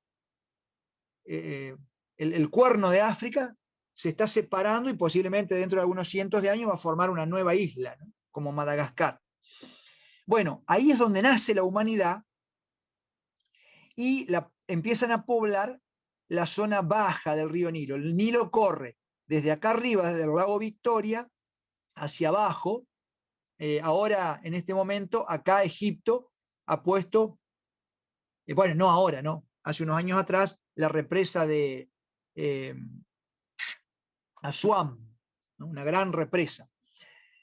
El Cuerno de África se está separando y posiblemente dentro de algunos cientos de años va a formar una nueva isla, ¿no? Como Madagascar. Bueno, ahí es donde nace la humanidad y empiezan a poblar la zona baja del río Nilo. El Nilo corre desde acá arriba, desde el lago Victoria, hacia abajo. Ahora, en este momento, acá Egipto ha puesto, bueno, no ahora, no, hace unos años atrás, la represa de Asuán, ¿no? Una gran represa.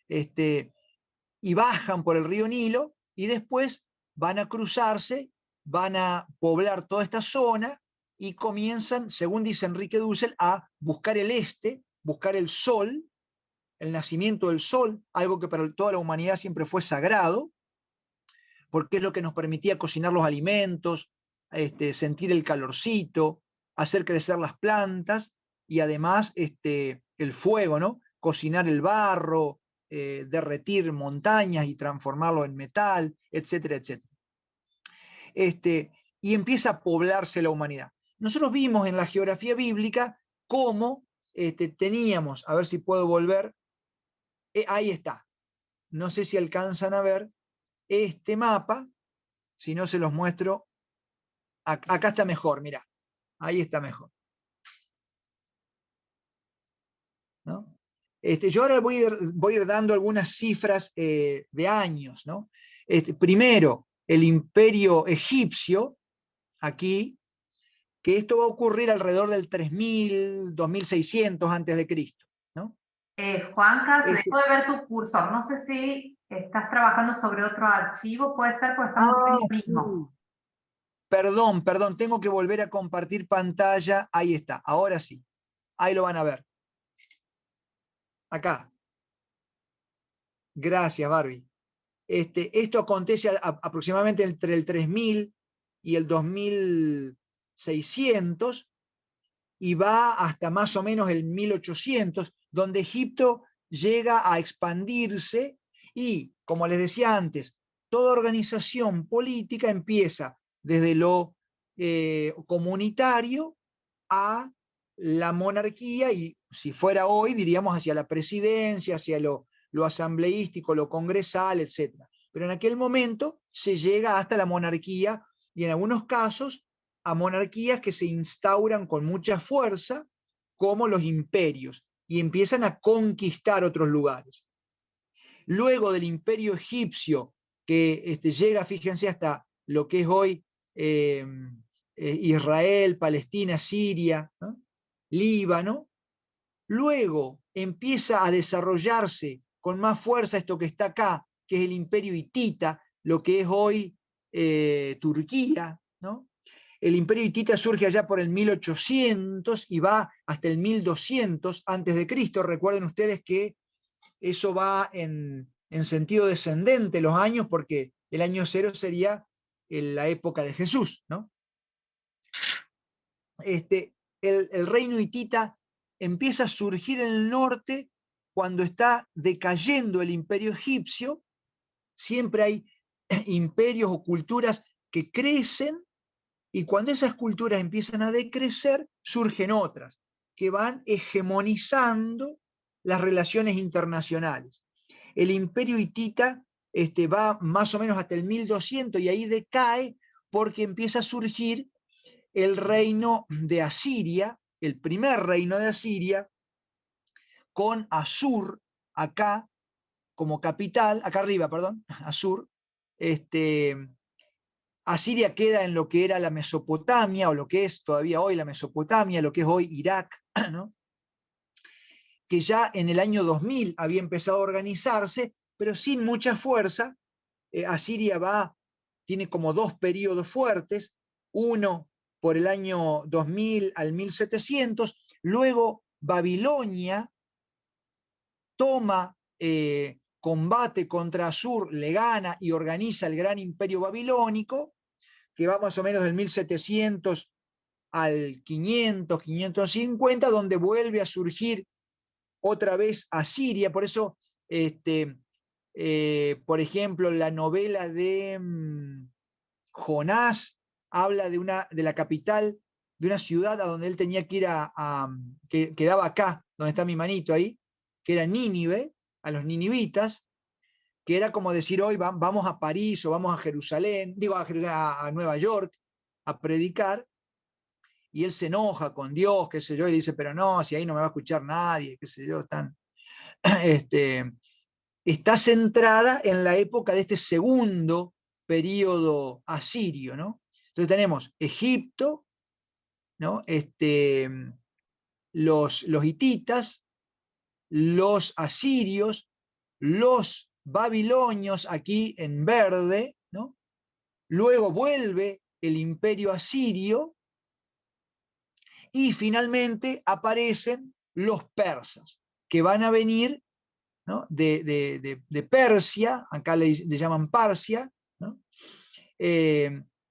Y bajan por el río Nilo y después van a cruzarse, van a poblar toda esta zona y comienzan, según dice Enrique Dussel, a buscar el este, buscar el sol, el nacimiento del sol, algo que para toda la humanidad siempre fue sagrado, porque es lo que nos permitía cocinar los alimentos, sentir el calorcito, hacer crecer las plantas y además el fuego, ¿no? Cocinar el barro, derretir montañas y transformarlo en metal, etcétera, etcétera. Y empieza a poblarse la humanidad. Nosotros vimos en la geografía bíblica cómo teníamos, a ver si puedo volver, ahí está, no sé si alcanzan a ver este mapa, si no se los muestro, acá está mejor, mirá, ahí está mejor. ¿No? Yo ahora voy a ir dando algunas cifras de años, ¿no? Primero, el imperio egipcio, aquí, que esto va a ocurrir alrededor del 3000, 2600 antes de Cristo, ¿no? Juanca, se dejó de ver tu cursor. No sé si estás trabajando sobre otro archivo, puede ser porque estamos viendo el mismo. Perdón, tengo que volver a compartir pantalla. Ahí está, ahora sí. Ahí lo van a ver. Acá. Gracias, Barbie. Esto acontece aproximadamente entre el 3000 y el 2600 y va hasta más o menos el 1800, donde Egipto llega a expandirse y, como les decía antes, toda organización política empieza desde lo comunitario a la monarquía y, si fuera hoy, diríamos hacia la presidencia, hacia lo asambleístico, lo congresal, etc. Pero en aquel momento se llega hasta la monarquía y en algunos casos a monarquías que se instauran con mucha fuerza, como los imperios, y empiezan a conquistar otros lugares. Luego del imperio egipcio, que llega, fíjense, hasta lo que es hoy Israel, Palestina, Siria, ¿no? Líbano, luego empieza a desarrollarse con más fuerza esto que está acá, que es el imperio hitita, lo que es hoy Turquía, ¿no? El imperio hitita surge allá por el 1800 y va hasta el 1200 antes de Cristo. Recuerden ustedes que eso va en sentido descendente los años, porque el año 0 sería la época de Jesús, ¿no? El reino hitita empieza a surgir en el norte cuando está decayendo el imperio egipcio. Siempre hay imperios o culturas que crecen, y cuando esas culturas empiezan a decrecer, surgen otras que van hegemonizando las relaciones internacionales. El imperio hitita va más o menos hasta el 1200 y ahí decae porque empieza a surgir el reino de Asiria, el primer reino de Asiria, con Asur acá como capital, acá arriba, perdón, Asur. Asiria queda en lo que era la Mesopotamia, o lo que es todavía hoy la Mesopotamia, lo que es hoy Irak, ¿no? Que ya en el año 2000 había empezado a organizarse, pero sin mucha fuerza. Asiria tiene como dos periodos fuertes, uno por el año 2000 al 1700, luego Babilonia toma combate contra Asur, le gana y organiza el gran imperio babilónico, que va más o menos del 1700 al 500, 550, donde vuelve a surgir otra vez Asiria. Por eso, por ejemplo, la novela de Jonás habla de la capital, de una ciudad a donde él tenía que ir que quedaba acá, donde está mi manito ahí, que era Nínive, a los ninivitas, que era como decir hoy vamos a París o vamos a Jerusalén, digo a Nueva York, a predicar, y él se enoja con Dios, qué sé yo, y le dice, pero no, si ahí no me va a escuchar nadie, qué sé yo, está centrada en la época de este segundo periodo asirio, ¿no? Entonces tenemos Egipto, ¿no? Los hititas, los asirios, los babilonios aquí en verde, ¿no? Luego vuelve el imperio asirio y finalmente aparecen los persas, que van a venir, ¿no? de Persia, acá le llaman Parsia, ¿no?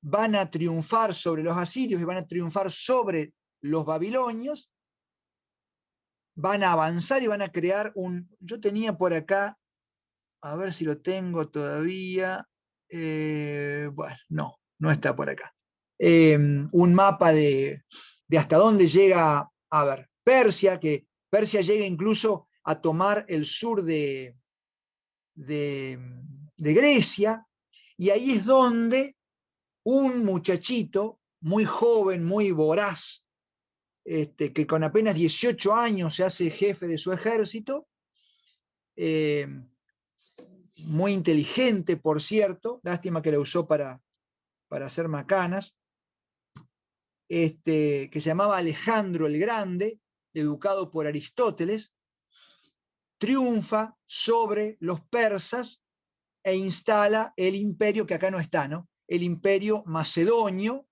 Van a triunfar sobre los asirios y van a triunfar sobre los babilonios, van a avanzar y van a crear yo tenía por acá, a ver si lo tengo todavía, bueno, no está por acá, un mapa de hasta dónde llega, a ver, Persia, que Persia llega incluso a tomar el sur de Grecia, y ahí es donde un muchachito muy joven, muy voraz, que con apenas 18 años se hace jefe de su ejército, muy inteligente, por cierto, lástima que la usó para hacer macanas, que se llamaba Alejandro el Grande, educado por Aristóteles, triunfa sobre los persas e instala el imperio que acá no está, ¿no? El imperio macedonio.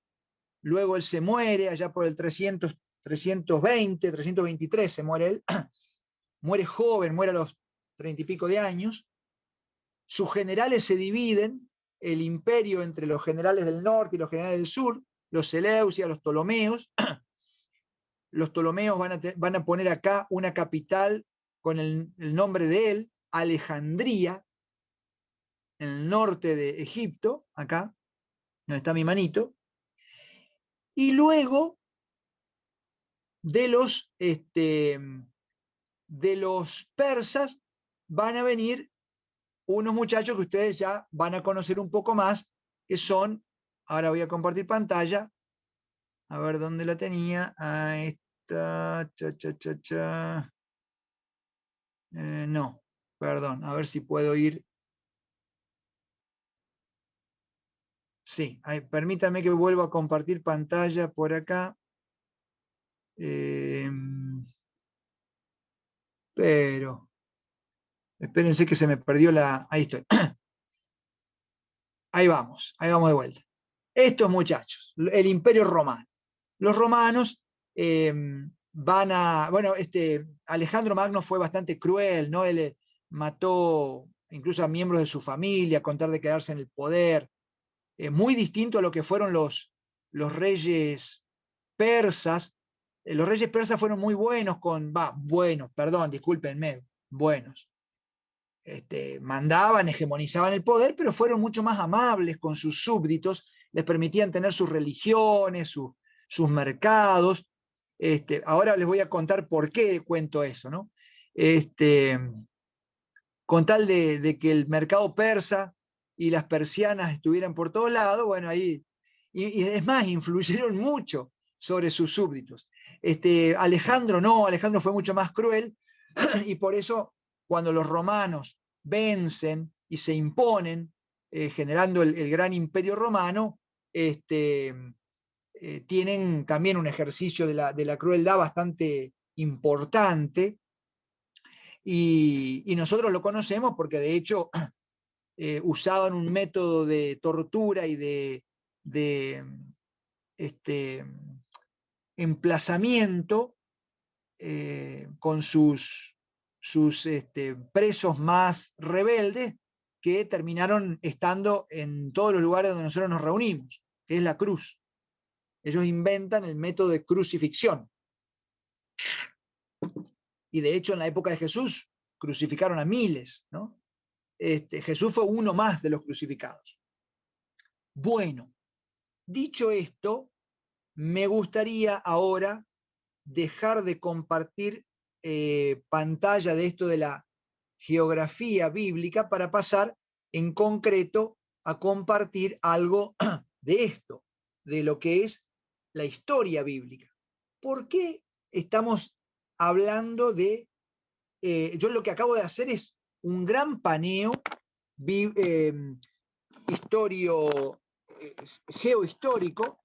Luego él se muere allá por el 320, 323 se muere él, muere joven, muere a los 30 y pico de años, sus generales se dividen, el imperio entre los generales del norte y los generales del sur, los Seleucidas, los Ptolomeos. Los Ptolomeos van a poner acá una capital con el nombre de él, Alejandría, en el norte de Egipto, acá, donde está mi manito. Y luego de los persas van a venir unos muchachos que ustedes ya van a conocer un poco más, que son, ahora voy a compartir pantalla, a ver dónde la tenía, ahí está, no, perdón, a ver si puedo ir. Sí, permítanme que vuelva a compartir pantalla por acá. Pero, espérense que se me perdió la... Ahí estoy. Ahí vamos de vuelta. Estos muchachos, el Imperio Romano. Los romanos van a... Bueno, Alejandro Magno fue bastante cruel, ¿no? Él mató incluso a miembros de su familia con tal de quedarse en el poder. Muy distinto a lo que fueron los reyes persas. Los reyes persas fueron muy buenos discúlpenme, buenos. Mandaban, hegemonizaban el poder, pero fueron mucho más amables con sus súbditos, les permitían tener sus religiones, sus mercados. Ahora les voy a contar por qué cuento eso, ¿no? Con tal de que el mercado persa y las persianas estuvieran por todos lados, bueno, ahí, y es más, influyeron mucho sobre sus súbditos. Alejandro fue mucho más cruel, y por eso cuando los romanos vencen y se imponen, generando el gran imperio romano, tienen también un ejercicio de la crueldad bastante importante, y nosotros lo conocemos porque de hecho usaban un método de tortura y de emplazamiento con sus presos más rebeldes, que terminaron estando en todos los lugares donde nosotros nos reunimos, que es la cruz. Ellos inventan el método de crucifixión. Y de hecho en la época de Jesús crucificaron a miles, ¿no? Jesús fue uno más de los crucificados. Bueno, dicho esto, me gustaría ahora dejar de compartir pantalla de esto de la geografía bíblica para pasar en concreto a compartir algo de esto, de lo que es la historia bíblica. ¿Por qué estamos hablando de... yo lo que acabo de hacer es un gran paneo geohistórico.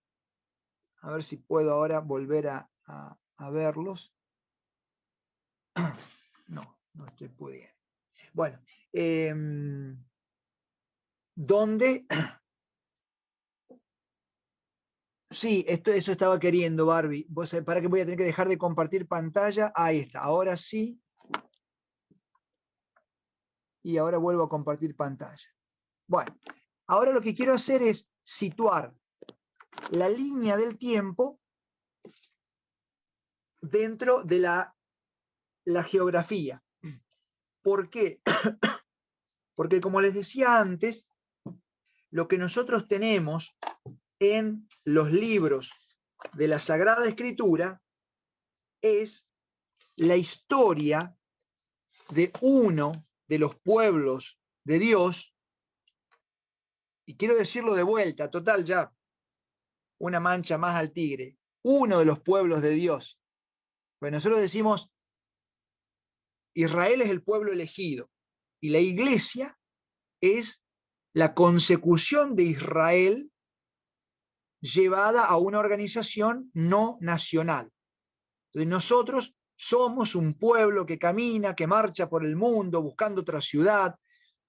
A ver si puedo ahora volver a verlos. No estoy pudiendo. Bueno, donde... Sí, eso estaba queriendo, Barbie. ¿Para qué voy a tener que dejar de compartir pantalla? Ahí está, ahora sí. Y ahora vuelvo a compartir pantalla. Bueno, ahora lo que quiero hacer es situar la línea del tiempo dentro de la geografía. ¿Por qué? Porque como les decía antes, lo que nosotros tenemos en los libros de la Sagrada Escritura es la historia de uno de los pueblos de Dios, y quiero decirlo de vuelta, total ya, una mancha más al tigre, uno de los pueblos de Dios. Pues nosotros decimos, Israel es el pueblo elegido, y la iglesia es la consecución de Israel llevada a una organización no nacional. Entonces nosotros somos un pueblo que camina, que marcha por el mundo buscando otra ciudad,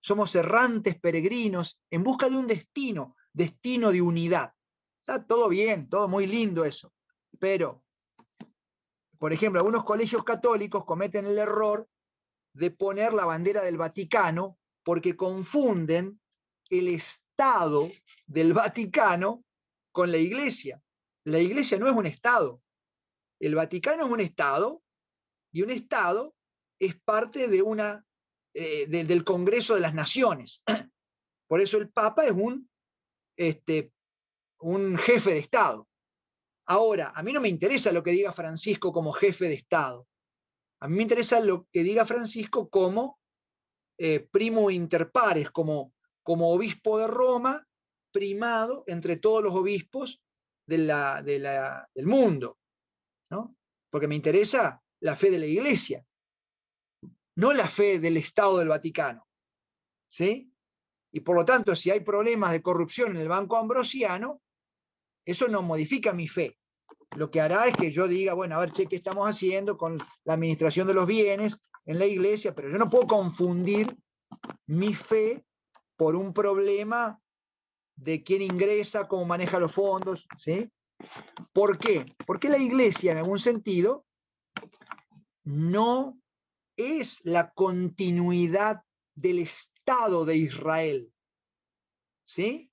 somos errantes peregrinos en busca de un destino de unidad. Está todo bien, todo muy lindo eso, pero, por ejemplo, algunos colegios católicos cometen el error de poner la bandera del Vaticano porque confunden el Estado del Vaticano con la Iglesia. La Iglesia no es un Estado. El Vaticano es un Estado, y un Estado es parte de del Congreso de las Naciones. Por eso el Papa es un jefe de Estado. Ahora, a mí no me interesa lo que diga Francisco como jefe de Estado. A mí me interesa lo que diga Francisco como primo inter pares, como obispo de Roma, primado entre todos los obispos del mundo, ¿no? Porque me interesa la fe de la Iglesia, no la fe del Estado del Vaticano, ¿sí? Y por lo tanto, si hay problemas de corrupción en el Banco Ambrosiano, eso no modifica mi fe. Lo que hará es que yo diga, bueno, a ver, che, ¿qué estamos haciendo con la administración de los bienes en la Iglesia? Pero yo no puedo confundir mi fe por un problema de quién ingresa, cómo maneja los fondos, ¿sí? ¿Por qué? Porque la Iglesia, en algún sentido, no es la continuidad del Estado de Israel, ¿sí?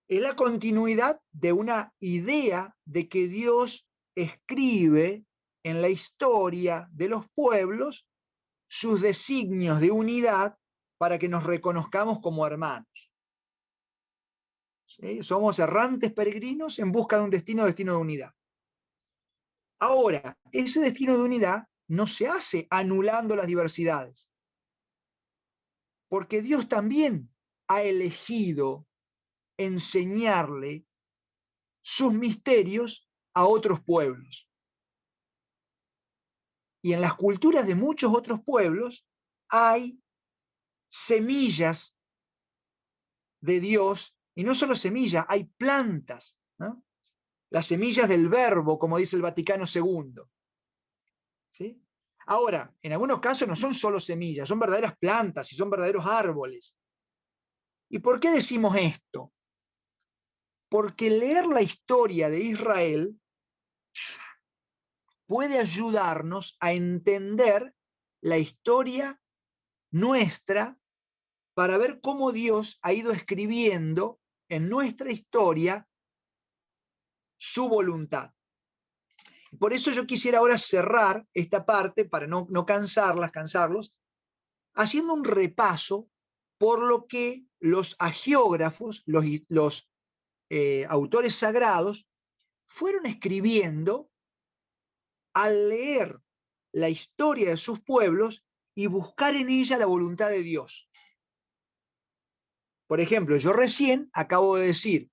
Es la continuidad de una idea de que Dios escribe en la historia de los pueblos sus designios de unidad para que nos reconozcamos como hermanos. ¿Sí? Somos errantes peregrinos en busca de un destino de unidad. Ahora, ese destino de unidad no se hace anulando las diversidades, porque Dios también ha elegido enseñarle sus misterios a otros pueblos. Y en las culturas de muchos otros pueblos hay semillas de Dios, y no solo semillas, hay plantas, ¿no? Las semillas del verbo, como dice el Vaticano II. ¿Sí? Ahora, en algunos casos no son solo semillas, son verdaderas plantas y son verdaderos árboles. ¿Y por qué decimos esto? Porque leer la historia de Israel puede ayudarnos a entender la historia nuestra para ver cómo Dios ha ido escribiendo en nuestra historia su voluntad. Por eso yo quisiera ahora cerrar esta parte, para no cansarlos, haciendo un repaso por lo que los agiógrafos, los autores sagrados, fueron escribiendo al leer la historia de sus pueblos y buscar en ella la voluntad de Dios. Por ejemplo, yo recién acabo de decir,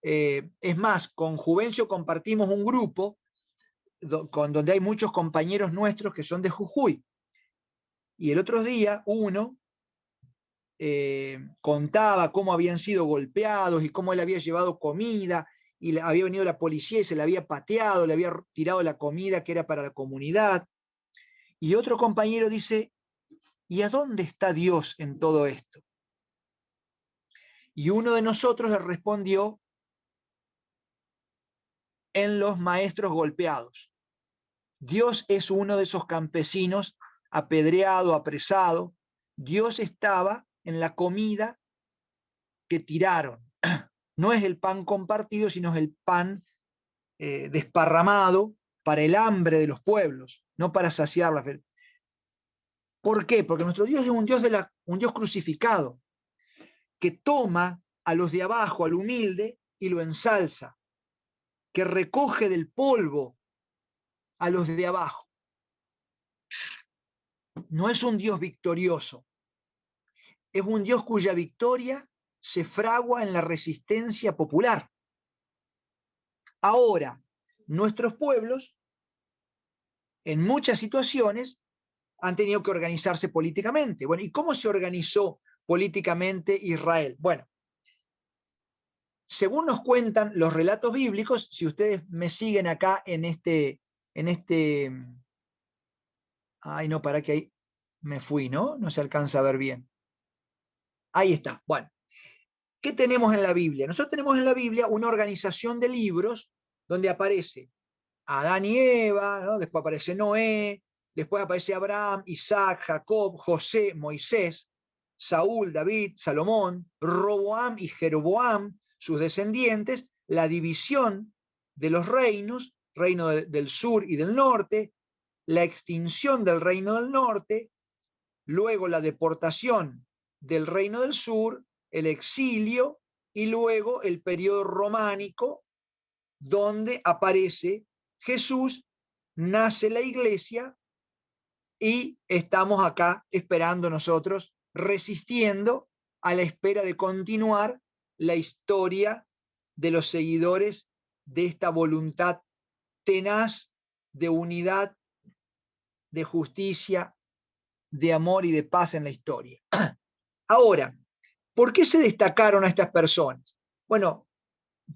es más, con Juvencio compartimos un grupo donde hay muchos compañeros nuestros que son de Jujuy. Y el otro día uno contaba cómo habían sido golpeados y cómo él había llevado comida y había venido la policía y se le había pateado, le había tirado la comida que era para la comunidad. Y otro compañero dice, ¿y a dónde está Dios en todo esto? Y uno de nosotros le respondió, en los maestros golpeados. Dios es uno de esos campesinos apedreado, apresado. Dios estaba en la comida que tiraron. No es el pan compartido, sino es el pan desparramado para el hambre de los pueblos, no para saciarlas. ¿Por qué? Porque nuestro Dios es un Dios crucificado, que toma a los de abajo, al humilde, y lo ensalza, que recoge del polvo a los de abajo. No es un Dios victorioso, es un Dios cuya victoria se fragua en la resistencia popular. Ahora, nuestros pueblos, en muchas situaciones, han tenido que organizarse políticamente. Bueno, ¿y cómo se organizó políticamente Israel? Bueno, según nos cuentan los relatos bíblicos, si ustedes me siguen acá ay no, para que ahí me fui, ¿no? No se alcanza a ver bien. Ahí está, bueno. ¿Qué tenemos en la Biblia? Nosotros tenemos en la Biblia una organización de libros donde aparece Adán y Eva, ¿no? Después aparece Noé, después aparece Abraham, Isaac, Jacob, José, Moisés, Saúl, David, Salomón, Roboam y Jeroboam, sus descendientes, la división de los reinos, reino del sur y del norte, la extinción del reino del norte, luego la deportación del reino del sur, el exilio y luego el periodo románico, donde aparece Jesús, nace la iglesia y estamos acá esperando nosotros, resistiendo a la espera de continuar la historia de los seguidores de esta voluntad tenaz de unidad, de justicia, de amor y de paz en la historia. Ahora, ¿por qué se destacaron a estas personas? Bueno,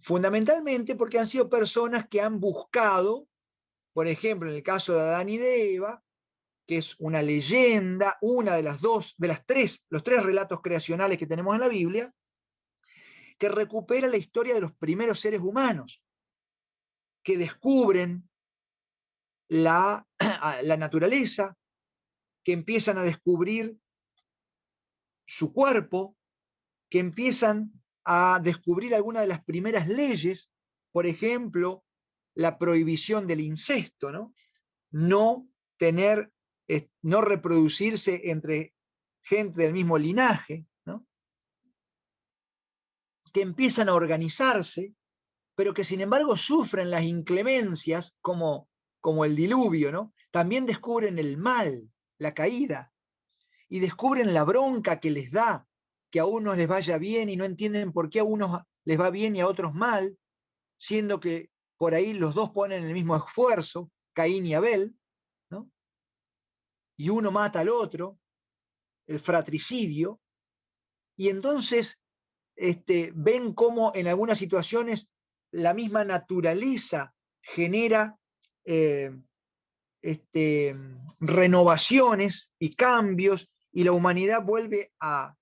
fundamentalmente porque han sido personas que han buscado, por ejemplo, en el caso de Adán y de Eva, que es una leyenda, una de las dos, de las tres, los tres relatos creacionales que tenemos en la Biblia, que recupera la historia de los primeros seres humanos, que descubren la naturaleza, que empiezan a descubrir su cuerpo, que empiezan a descubrir algunas de las primeras leyes, por ejemplo, la prohibición del incesto, ¿no? No tener, no reproducirse entre gente del mismo linaje, ¿no? Que empiezan a organizarse, pero que sin embargo sufren las inclemencias como el diluvio, ¿no? También descubren el mal, la caída, y descubren la bronca que les da que a unos les vaya bien y no entienden por qué a unos les va bien y a otros mal, siendo que por ahí los dos ponen el mismo esfuerzo, Caín y Abel, ¿no? Y uno mata al otro, el fratricidio, y entonces ven cómo en algunas situaciones la misma naturaleza genera eh, renovaciones y cambios, y la humanidad vuelve a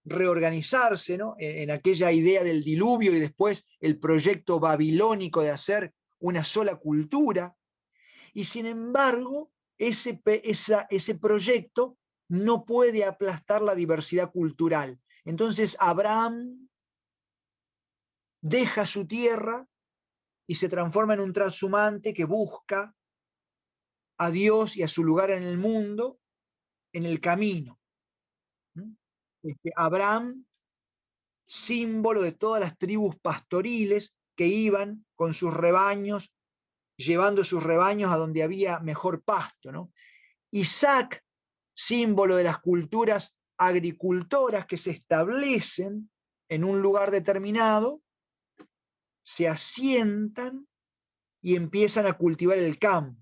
reorganizarse, ¿no? En aquella idea del diluvio y después el proyecto babilónico de hacer una sola cultura, y sin embargo ese proyecto no puede aplastar la diversidad cultural. Entonces Abraham deja su tierra y se transforma en un transhumante que busca a Dios y a su lugar en el mundo en el camino. Abraham, símbolo de todas las tribus pastoriles que iban con sus rebaños, llevando sus rebaños a donde había mejor pasto, ¿no? Isaac, símbolo de las culturas agricultoras que se establecen en un lugar determinado, se asientan y empiezan a cultivar el campo.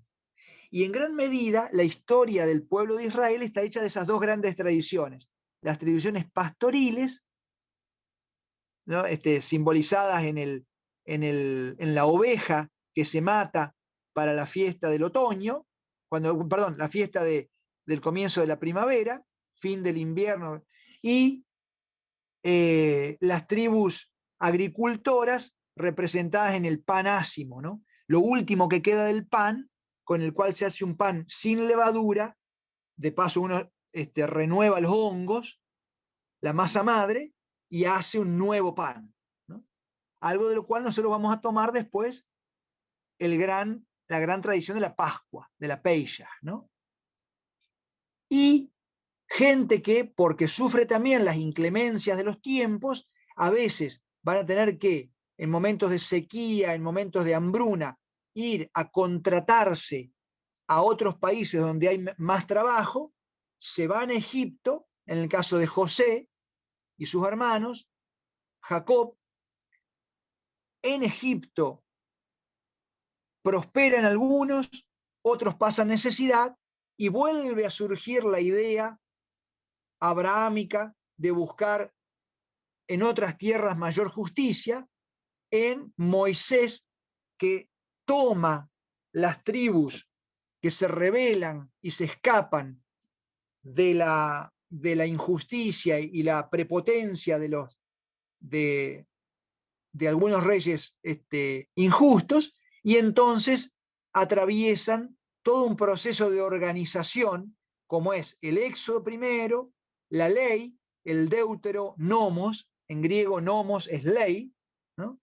Y en gran medida la historia del pueblo de Israel está hecha de esas dos grandes tradiciones, las tradiciones pastoriles, ¿no? Simbolizadas en la oveja que se mata para la fiesta del otoño, perdón, la fiesta del comienzo de la primavera, fin del invierno, y las tribus agricultoras representadas en el pan ácimo, ¿no? Lo último que queda del pan, con el cual se hace un pan sin levadura, de paso uno renueva los hongos, la masa madre, y hace un nuevo pan, ¿no? Algo de lo cual nosotros vamos a tomar después la gran tradición de la Pascua, de la Pesach, ¿no? Y gente que, porque sufre también las inclemencias de los tiempos, a veces van a tener que, en momentos de sequía, en momentos de hambruna, ir a contratarse a otros países donde hay más trabajo, se van a Egipto, en el caso de José y sus hermanos, Jacob. En Egipto prosperan algunos, otros pasan necesidad, y vuelve a surgir la idea abrahámica de buscar en otras tierras mayor justicia, en Moisés, que toma las tribus que se rebelan y se escapan de la injusticia y la prepotencia de algunos reyes injustos, y entonces atraviesan todo un proceso de organización, como es el Éxodo primero, la ley, el Deuteronomos, en griego nomos es ley, ¿no?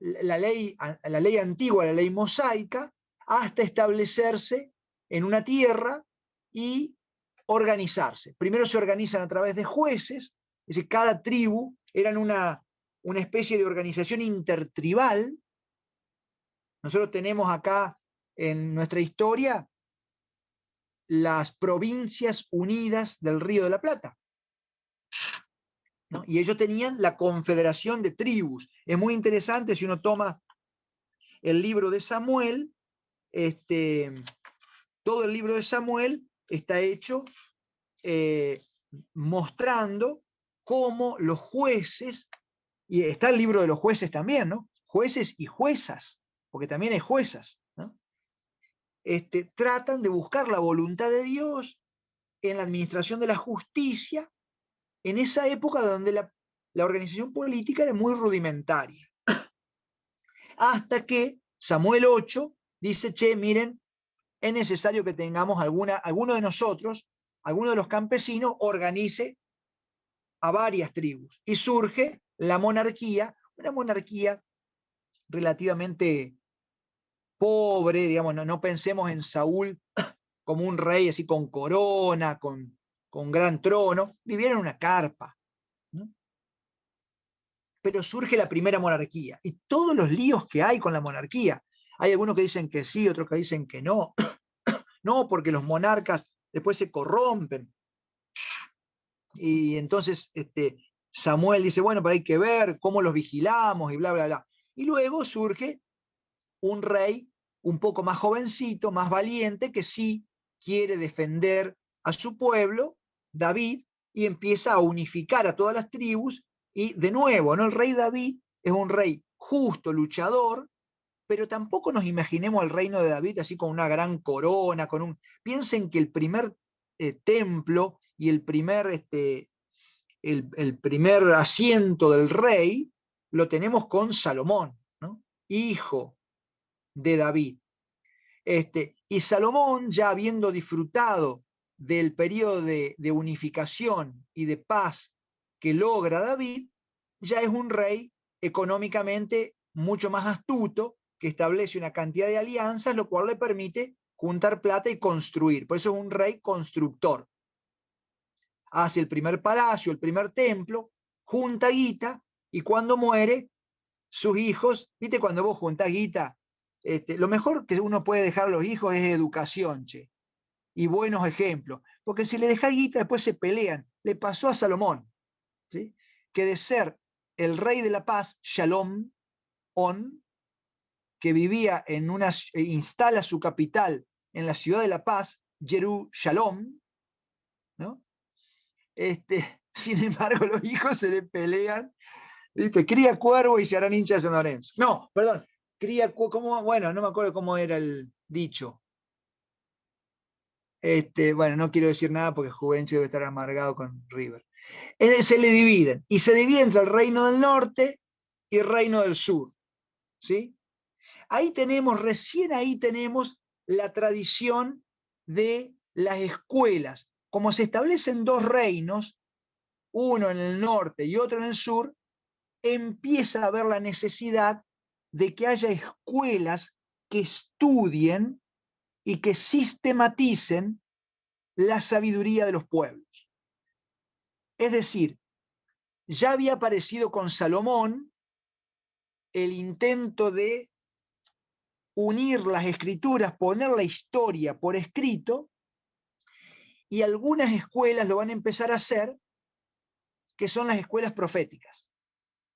la ley antigua, la ley mosaica, hasta establecerse en una tierra y organizarse. Primero se organizan a través de jueces, es decir, cada tribu eran una especie de organización intertribal. Nosotros tenemos acá en nuestra historia las Provincias Unidas del Río de la Plata, ¿no? Y ellos tenían la confederación de tribus. Es muy interesante si uno toma el libro de Samuel, todo el libro de Samuel está hecho mostrando cómo los jueces, y está el libro de los jueces también, ¿no? Jueces y juezas, porque también hay juezas, ¿no? Tratan de buscar la voluntad de Dios en la administración de la justicia, en esa época donde la organización política era muy rudimentaria. Hasta que Samuel 8 dice, che, miren, es necesario que tengamos alguno de nosotros, alguno de los campesinos, organice a varias tribus. Y surge la monarquía, una monarquía relativamente pobre, digamos, no pensemos en Saúl como un rey así con corona, con gran trono, vivieron en una carpa, ¿no? Pero surge la primera monarquía y todos los líos que hay con la monarquía. Hay algunos que dicen que sí, otros que dicen que no. No, porque los monarcas después se corrompen. Y entonces Samuel dice, bueno, pero hay que ver cómo los vigilamos y bla, bla, bla. Y luego surge un rey un poco más jovencito, más valiente, que sí quiere defender a su pueblo, David, y empieza a unificar a todas las tribus. Y de nuevo, ¿no? El rey David es un rey justo, luchador, pero tampoco nos imaginemos el reino de David así con una gran corona, Piensen que el primer templo y el primer asiento del rey lo tenemos con Salomón, ¿no? Hijo de David. Y Salomón, ya habiendo disfrutado del periodo de unificación y de paz que logra David, ya es un rey económicamente mucho más astuto, que establece una cantidad de alianzas, lo cual le permite juntar plata y construir. Por eso es un rey constructor. Hace el primer palacio, el primer templo, junta guita, y cuando muere, sus hijos, ¿viste cuando vos juntás guita? Lo mejor que uno puede dejar a los hijos es educación, che, y buenos ejemplos. Porque si le dejás guita, después se pelean. Le pasó a Salomón, ¿sí? Que de ser el rey de la paz, Shalom, que vivía instala su capital en la ciudad de la paz, Jerusalén, ¿no? Sin embargo, los hijos se le pelean, ¿viste? Cría cuervo y se harán hinchas de San Lorenzo. No, perdón, bueno, no me acuerdo cómo era el dicho. Bueno, no quiero decir nada porque Juvencio debe estar amargado con River. Se le dividen, y se divide entre el reino del norte y el reino del sur, ¿sí? Recién ahí tenemos la tradición de las escuelas. Como se establecen dos reinos, uno en el norte y otro en el sur, empieza a haber la necesidad de que haya escuelas que estudien y que sistematicen la sabiduría de los pueblos. Es decir, ya había aparecido con Salomón el intento de unir las escrituras, poner la historia por escrito, y algunas escuelas lo van a empezar a hacer, que son las escuelas proféticas.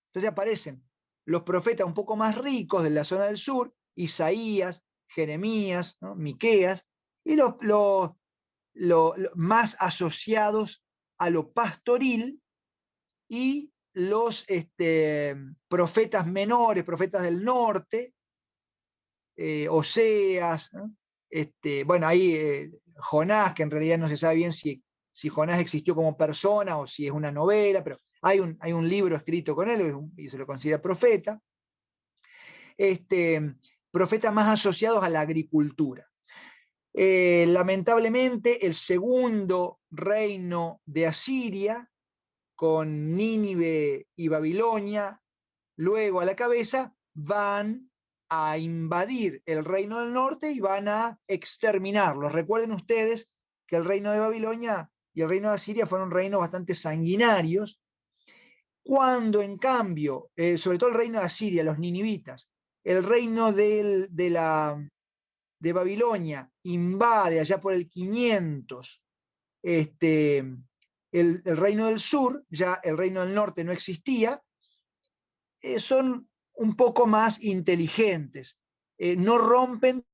Entonces aparecen los profetas un poco más ricos de la zona del sur, Isaías, Jeremías, ¿no? Miqueas, y los más asociados a lo pastoril, y los profetas menores, profetas del norte, Oseas, ¿no? Bueno, ahí Jonás, que en realidad no se sabe bien si Jonás existió como persona o si es una novela, pero hay un libro escrito con él y se lo considera profeta. Profetas más asociados a la agricultura. Lamentablemente, el segundo reino de Asiria, con Nínive y Babilonia, luego a la cabeza, van a invadir el reino del norte y van a exterminarlos. Recuerden ustedes que el reino de Babilonia y el reino de Asiria fueron reinos bastante sanguinarios, cuando en cambio, sobre todo el reino de Asiria, los ninivitas, el reino de Babilonia invade allá por el 500 el reino del sur, ya el reino del norte no existía, son un poco más inteligentes, no rompen,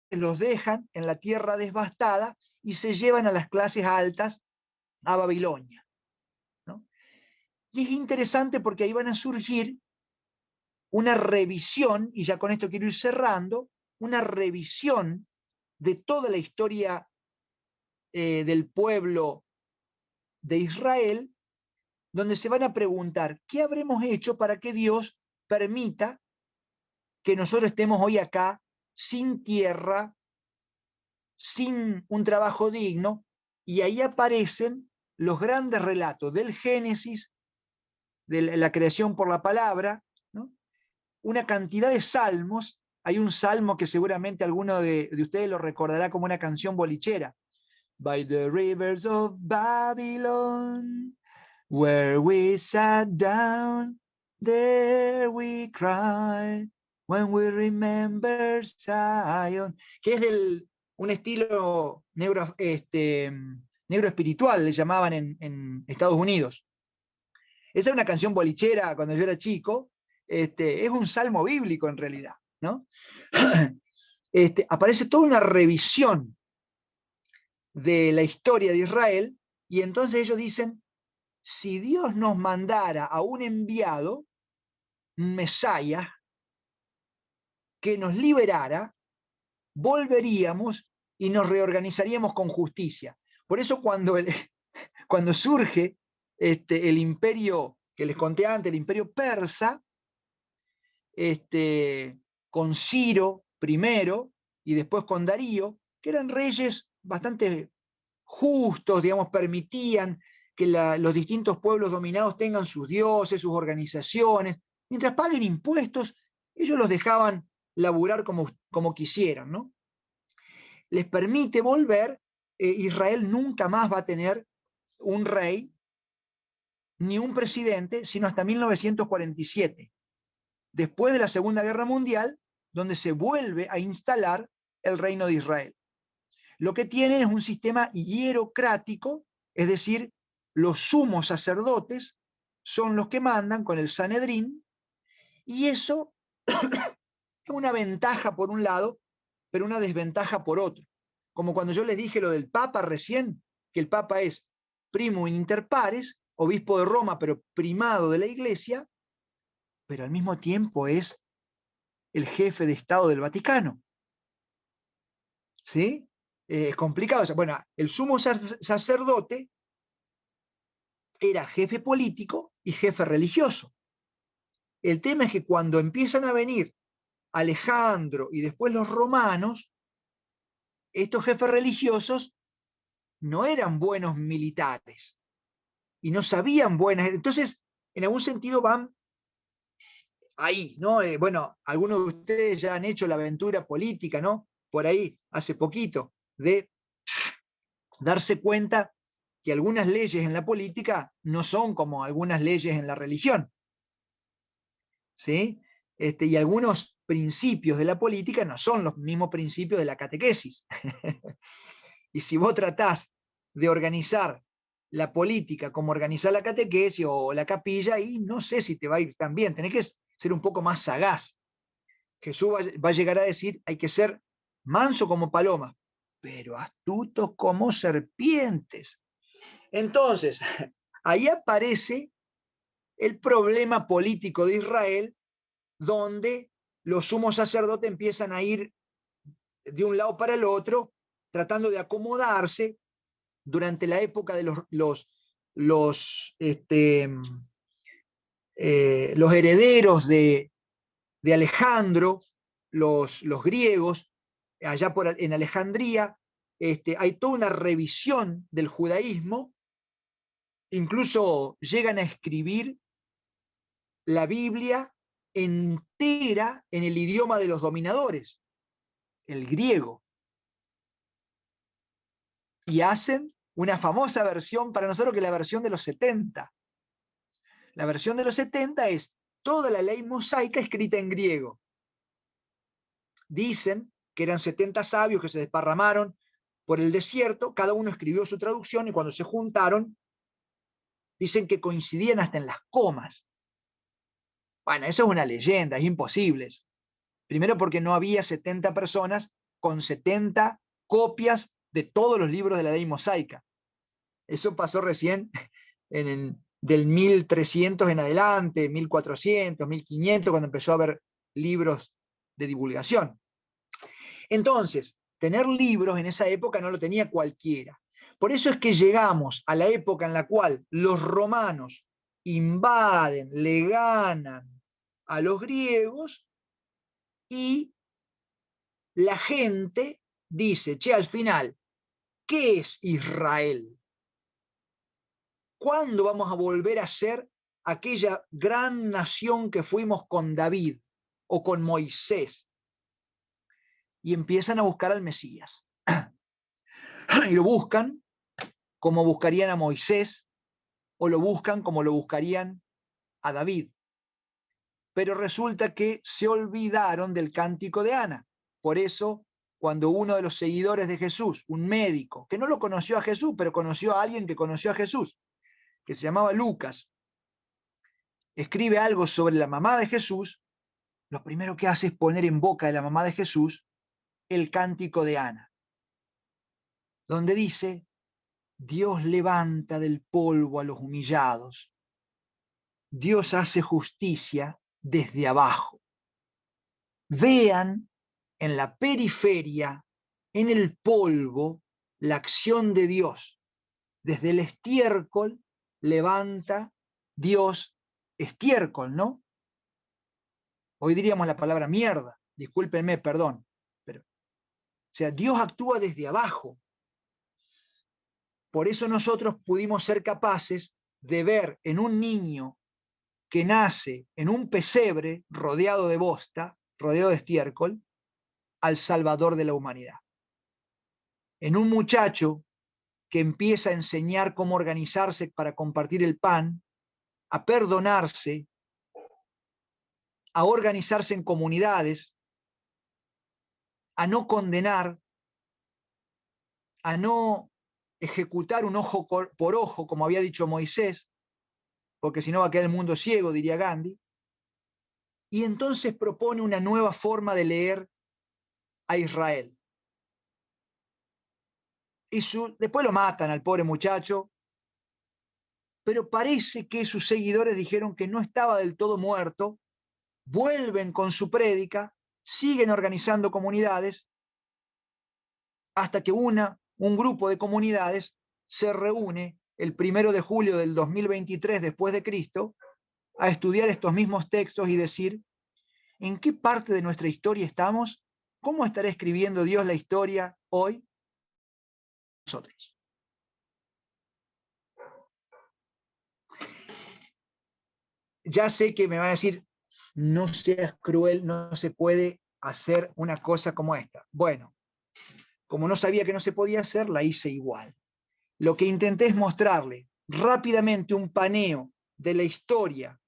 los dejan en la tierra devastada y se llevan a las clases altas a Babilonia, ¿no? Y es interesante porque ahí van a surgir una revisión, y ya con esto quiero ir cerrando, una revisión de toda la historia del pueblo de Israel, donde se van a preguntar, ¿qué habremos hecho para que Dios permita que nosotros estemos hoy acá sin tierra, sin un trabajo digno? Y ahí aparecen los grandes relatos del Génesis, de la creación por la palabra, ¿no? Una cantidad de salmos. Hay un salmo que seguramente alguno de ustedes lo recordará como una canción bolichera. By the rivers of Babylon, where we sat down, there we cried, when we remember Zion, que es un estilo negro espiritual, le llamaban en Estados Unidos. Esa es una canción bolichera cuando yo era chico, es un salmo bíblico en realidad, ¿no? Aparece toda una revisión de la historia de Israel, y entonces ellos dicen, si Dios nos mandara a un enviado, un Mesías, que nos liberara, volveríamos y nos reorganizaríamos con justicia. Por eso cuando surge el imperio que les conté antes, el imperio persa, con Ciro primero y después con Darío, que eran reyes bastante justos, digamos, permitían que los distintos pueblos dominados tengan sus dioses, sus organizaciones, mientras paguen impuestos, ellos los dejaban laburar como quisieran, ¿no? Les permite volver, Israel nunca más va a tener un rey ni un presidente, sino hasta 1947, después de la Segunda Guerra Mundial, donde se vuelve a instalar el reino de Israel. Lo que tienen es un sistema hierocrático, es decir, los sumos sacerdotes son los que mandan con el Sanedrín, y eso es una ventaja por un lado, pero una desventaja por otro. Como cuando yo les dije lo del Papa recién, que el Papa es primo inter pares, obispo de Roma, pero primado de la Iglesia, pero al mismo tiempo es el jefe de Estado del Vaticano. ¿Sí? Es complicado. Bueno, el sumo sacerdote era jefe político y jefe religioso. El tema es que cuando empiezan a venir Alejandro y después los romanos, estos jefes religiosos no eran buenos militares y no sabían buenas. Entonces, en algún sentido van ahí, ¿no? Bueno, algunos de ustedes ya han hecho la aventura política, ¿no? Por ahí, hace poquito, de darse cuenta que algunas leyes en la política no son como algunas leyes en la religión, ¿sí? Y algunos principios de la política no son los mismos principios de la catequesis. Y si vos tratás de organizar la política como organizar la catequesis o la capilla, y no sé si te va a ir tan bien, tenés que ser un poco más sagaz. Jesús va a llegar a decir, hay que ser manso como paloma, pero astutos como serpientes. Entonces, ahí aparece el problema político de Israel, donde los sumos sacerdotes empiezan a ir de un lado para el otro, tratando de acomodarse durante la época de los herederos de Alejandro, los griegos, allá en Alejandría, hay toda una revisión del judaísmo, incluso llegan a escribir la Biblia entera en el idioma de los dominadores, el griego. Y hacen una famosa versión para nosotros, que es la versión de los 70. La versión de los 70 es toda la ley mosaica escrita en griego. Dicen que eran 70 sabios que se desparramaron por el desierto, cada uno escribió su traducción y cuando se juntaron, dicen que coincidían hasta en las comas. Bueno, eso es una leyenda, es imposible. Primero porque no había 70 personas con 70 copias de todos los libros de la ley mosaica. Eso pasó recién del 1300 en adelante, 1400, 1500, cuando empezó a haber libros de divulgación. Entonces, tener libros en esa época no lo tenía cualquiera. Por eso es que llegamos a la época en la cual los romanos invaden, le ganan a los griegos y la gente dice, che, al final, ¿qué es Israel? ¿Cuándo vamos a volver a ser aquella gran nación que fuimos con David o con Moisés? Y empiezan a buscar al Mesías. Y lo buscan como buscarían a Moisés, o lo buscan como lo buscarían a David. Pero resulta que se olvidaron del cántico de Ana. Por eso, cuando uno de los seguidores de Jesús, un médico, que no lo conoció a Jesús, pero conoció a alguien que conoció a Jesús, que se llamaba Lucas, escribe algo sobre la mamá de Jesús, lo primero que hace es poner en boca de la mamá de Jesús el cántico de Ana, donde dice, Dios levanta del polvo a los humillados, Dios hace justicia desde abajo. Vean en la periferia, en el polvo, la acción de Dios. Desde el estiércol levanta Dios estiércol, ¿no? Hoy diríamos la palabra mierda, discúlpenme, perdón. Pero, o sea, Dios actúa desde abajo. Por eso nosotros pudimos ser capaces de ver en un niño que nace en un pesebre rodeado de bosta, rodeado de estiércol, al Salvador de la humanidad. En un muchacho que empieza a enseñar cómo organizarse para compartir el pan, a perdonarse, a organizarse en comunidades, a no condenar, a no ejecutar un ojo por ojo, como había dicho Moisés, porque si no va a quedar el mundo ciego, diría Gandhi, y entonces propone una nueva forma de leer a Israel. Y después lo matan al pobre muchacho, pero parece que sus seguidores dijeron que no estaba del todo muerto, vuelven con su prédica, siguen organizando comunidades, hasta que un grupo de comunidades se reúne el 1 de julio del 2023 después de Cristo a estudiar estos mismos textos y decir, ¿en qué parte de nuestra historia estamos? ¿Cómo estará escribiendo Dios la historia hoy? Nosotros. Ya sé que me van a decir, no seas cruel, no se puede hacer una cosa como esta. Bueno, como no sabía que no se podía hacer, la hice igual. Lo que intenté es mostrarle rápidamente un paneo de la historia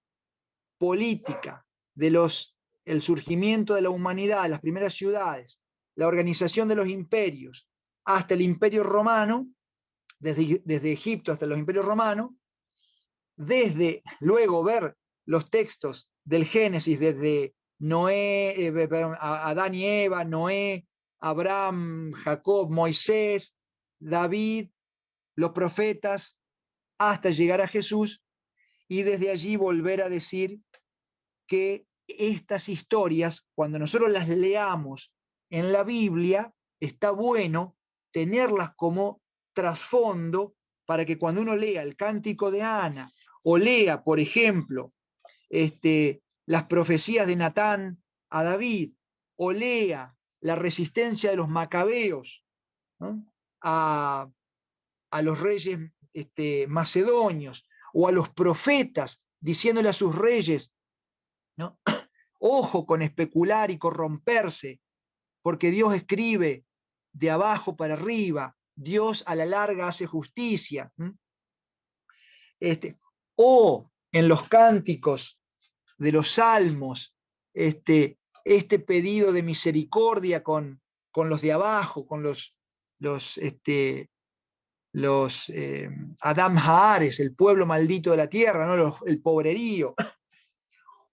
política, el surgimiento de la humanidad, las primeras ciudades, la organización de los imperios, hasta el Imperio Romano, desde Egipto hasta los imperios romanos, desde luego ver los textos del Génesis, desde Noé, Adán y Eva, Noé, Abraham, Jacob, Moisés, David, los profetas, hasta llegar a Jesús, y desde allí volver a decir que estas historias, cuando nosotros las leamos en la Biblia, está bueno tenerlas como trasfondo para que cuando uno lea el Cántico de Ana o lea, por ejemplo, las profecías de Natán a David, o lea la resistencia de los macabeos, ¿no?, a los reyes macedonios, o a los profetas, diciéndole a sus reyes, ¿no?, ojo con especular y corromperse, porque Dios escribe de abajo para arriba, Dios a la larga hace justicia. O en los cánticos de los salmos, este pedido de misericordia con los de abajo, con los Adam Haares, el pueblo maldito de la tierra, ¿no?, el pobrerío.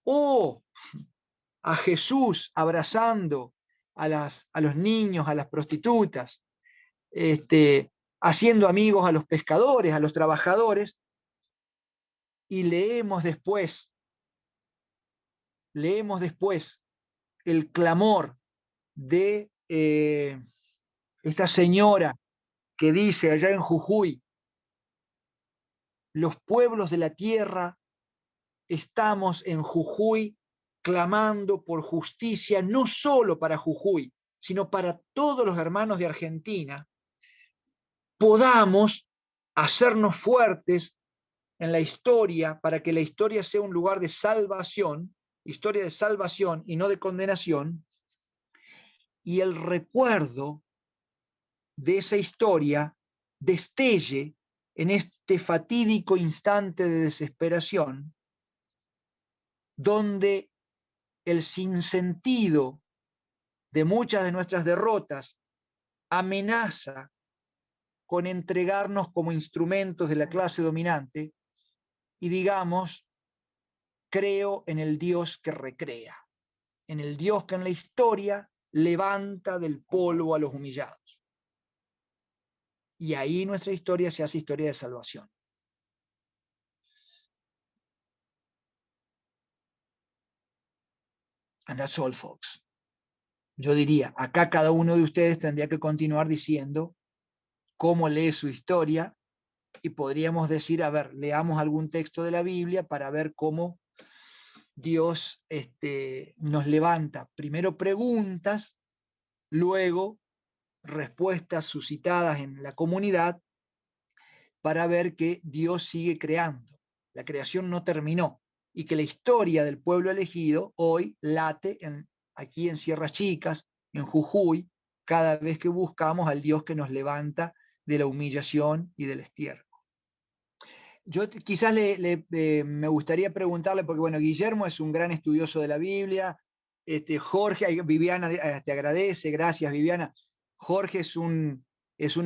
O a Jesús abrazando a los niños, a las prostitutas, haciendo amigos a los pescadores, a los trabajadores, y leemos después el clamor de esta señora que dice allá en Jujuy: los pueblos de la tierra estamos en Jujuy clamando por justicia, no solo para Jujuy, sino para todos los hermanos de Argentina, podamos hacernos fuertes en la historia, para que la historia sea un lugar de salvación, historia de salvación y no de condenación, y el recuerdo de esa historia destelle en este fatídico instante de desesperación, donde el sinsentido de muchas de nuestras derrotas amenaza con entregarnos como instrumentos de la clase dominante, y digamos: creo en el Dios que recrea, en el Dios que en la historia levanta del polvo a los humillados. Y ahí nuestra historia se hace historia de salvación. And that's all, folks. Yo diría, acá cada uno de ustedes tendría que continuar diciendo cómo lee su historia, y podríamos decir, a ver, leamos algún texto de la Biblia para ver cómo Dios nos levanta primero preguntas, luego respuestas suscitadas en la comunidad, para ver que Dios sigue creando. La creación no terminó, y que la historia del pueblo elegido hoy late aquí en Sierras Chicas, en Jujuy, cada vez que buscamos al Dios que nos levanta de la humillación y del estiércol. Yo quizás me gustaría preguntarle, porque bueno, Guillermo es un gran estudioso de la Biblia, Jorge, Viviana te agradece, gracias Viviana. Jorge es un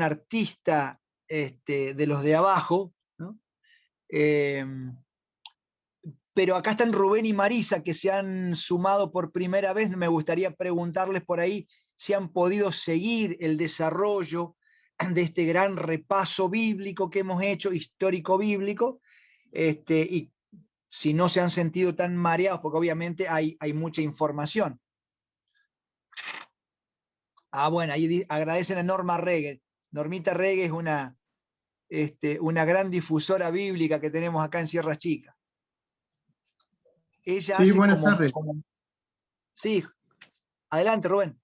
artista de los de abajo, ¿no? Pero acá están Rubén y Marisa, que se han sumado por primera vez. Me gustaría preguntarles por ahí si han podido seguir el desarrollo de este gran repaso bíblico que hemos hecho, histórico bíblico, y si no se han sentido tan mareados, porque obviamente hay mucha información. Bueno, ahí agradecen a Norma Regge. Normita Regge es una gran difusora bíblica que tenemos acá en Sierras Chicas. Ella sí, hace buenas tardes. Sí, adelante, Rubén.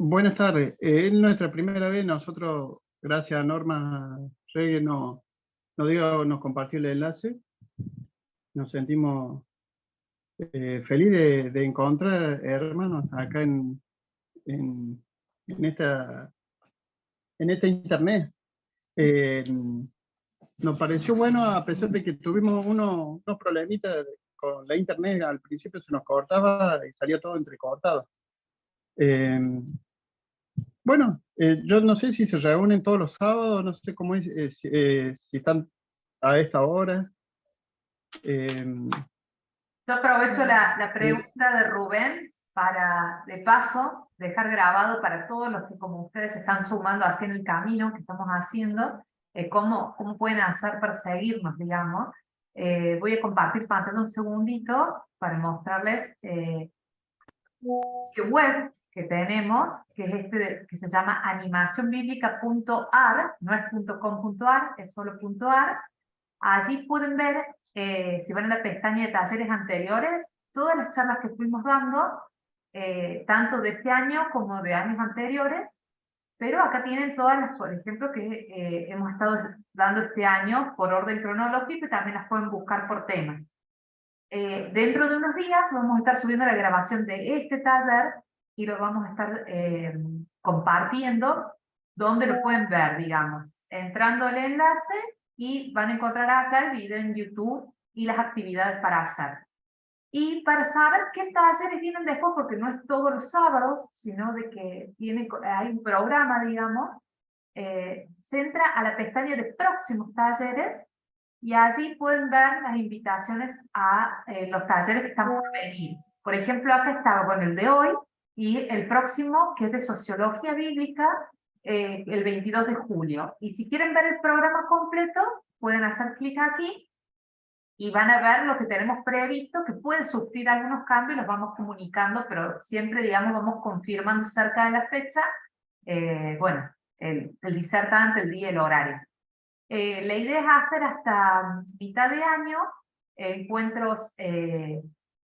Buenas tardes. Es nuestra primera vez. Nosotros, gracias a Norma Regge, nos compartió el enlace. Nos sentimos felices de encontrar hermanos acá en esta internet. Nos pareció bueno, a pesar de que tuvimos unos problemitas con la internet. Al principio se nos cortaba y salía todo entrecortado. Bueno, yo no sé si se reúnen todos los sábados, no sé cómo es, si están a esta hora. Yo aprovecho la pregunta de Rubén para, de paso, dejar grabado para todos los que, como ustedes, están sumando así en el camino que estamos haciendo, cómo pueden hacer para seguirnos, digamos. Voy a compartir pantalla un segundito para mostrarles qué web que tenemos, que es que se llama animacionbiblica.ar, no es .com.ar, es solo .ar. Allí pueden ver, si van a la pestaña de talleres anteriores, todas las charlas que fuimos dando, tanto de este año como de años anteriores, pero acá tienen todas las, por ejemplo, que hemos estado dando este año por orden cronológico y también las pueden buscar por temas. Dentro de unos días vamos a estar subiendo la grabación de este taller y lo vamos a estar compartiendo, donde lo pueden ver, digamos, entrando al enlace y van a encontrar acá el video en YouTube y las actividades para hacer. Y para saber qué talleres vienen después, porque no es todos los sábados, sino de que hay un programa, digamos, se entra a la pestaña de próximos talleres y allí pueden ver las invitaciones a los talleres que están por venir. Por ejemplo, acá está, bueno, el de hoy y el próximo, que es de Sociología Bíblica, el 22 de julio. Y si quieren ver el programa completo, pueden hacer clic aquí y van a ver lo que tenemos previsto, que puede sufrir algunos cambios, los vamos comunicando, pero siempre, digamos, vamos confirmando cerca de la fecha, bueno, el disertante, el día y el horario. La idea es hacer hasta mitad de año encuentros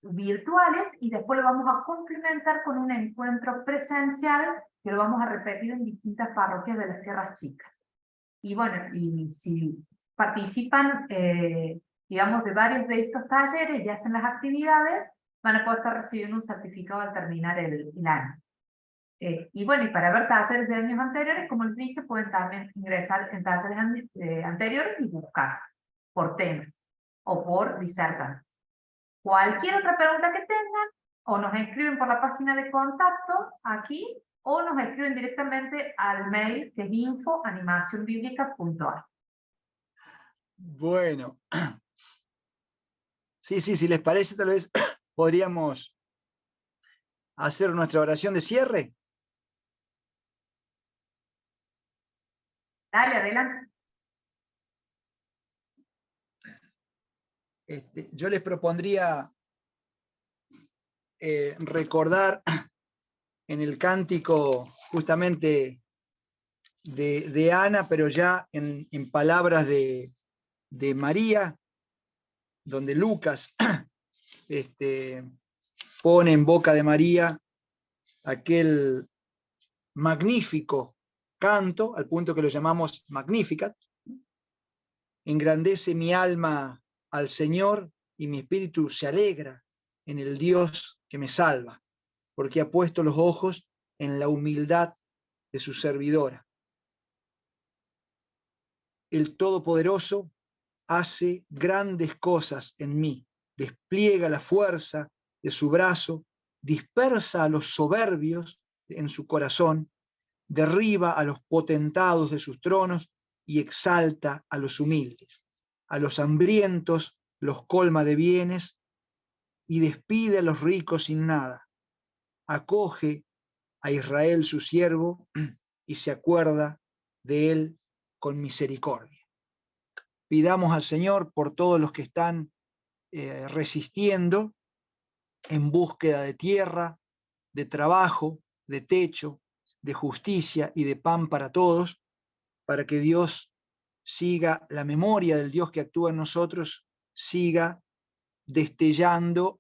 virtuales y después lo vamos a complementar con un encuentro presencial que lo vamos a repetir en distintas parroquias de las Sierras Chicas. Y bueno, y si participan, digamos, de varios de estos talleres y hacen las actividades, van a poder estar recibiendo un certificado al terminar el año. Y bueno, y para ver talleres de años anteriores, como les dije, pueden también ingresar en talleres anteriores y buscar por temas o por disertantes. Cualquier otra pregunta que tengan, o nos escriben por la página de contacto aquí, o nos escriben directamente al mail que es info@animacionbiblica.ar. Bueno, sí, si les parece, tal vez podríamos hacer nuestra oración de cierre. Dale, adelante. Yo les propondría recordar en el cántico justamente de Ana, pero ya en palabras de María, donde Lucas pone en boca de María aquel magnífico canto, al punto que lo llamamos Magnificat. Engrandece mi alma al Señor y mi espíritu se alegra en el Dios que me salva, porque ha puesto los ojos en la humildad de su servidora. El Todopoderoso hace grandes cosas en mí, despliega la fuerza de su brazo, dispersa a los soberbios en su corazón, derriba a los potentados de sus tronos y exalta a los humildes. A los hambrientos los colma de bienes y despide a los ricos sin nada. Acoge a Israel su siervo y se acuerda de él con misericordia. Pidamos al Señor por todos los que están resistiendo en búsqueda de tierra, de trabajo, de techo, de justicia y de pan para todos, para que Dios siga, la memoria del Dios que actúa en nosotros, siga destellando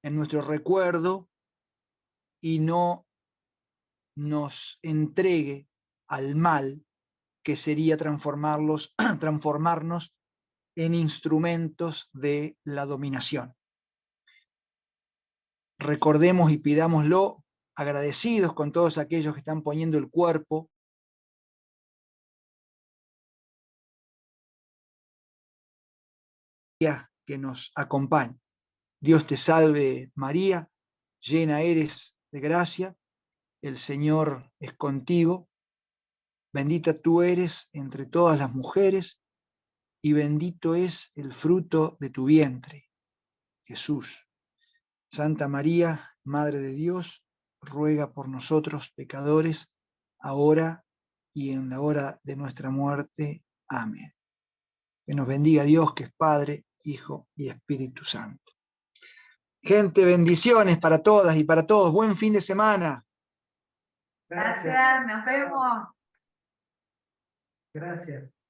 en nuestro recuerdo y no nos entregue al mal, que sería transformarnos en instrumentos de la dominación. Recordemos y pidámoslo agradecidos con todos aquellos que están poniendo el cuerpo que nos acompaña. Dios te salve María, llena eres de gracia, el Señor es contigo, bendita tú eres entre todas las mujeres y bendito es el fruto de tu vientre, Jesús. Santa María, Madre de Dios, ruega por nosotros pecadores, ahora y en la hora de nuestra muerte. Amén. Que nos bendiga Dios, que es Padre, Hijo y Espíritu Santo. Gente, bendiciones para todas y para todos. Buen fin de semana. Gracias, nos vemos. Gracias.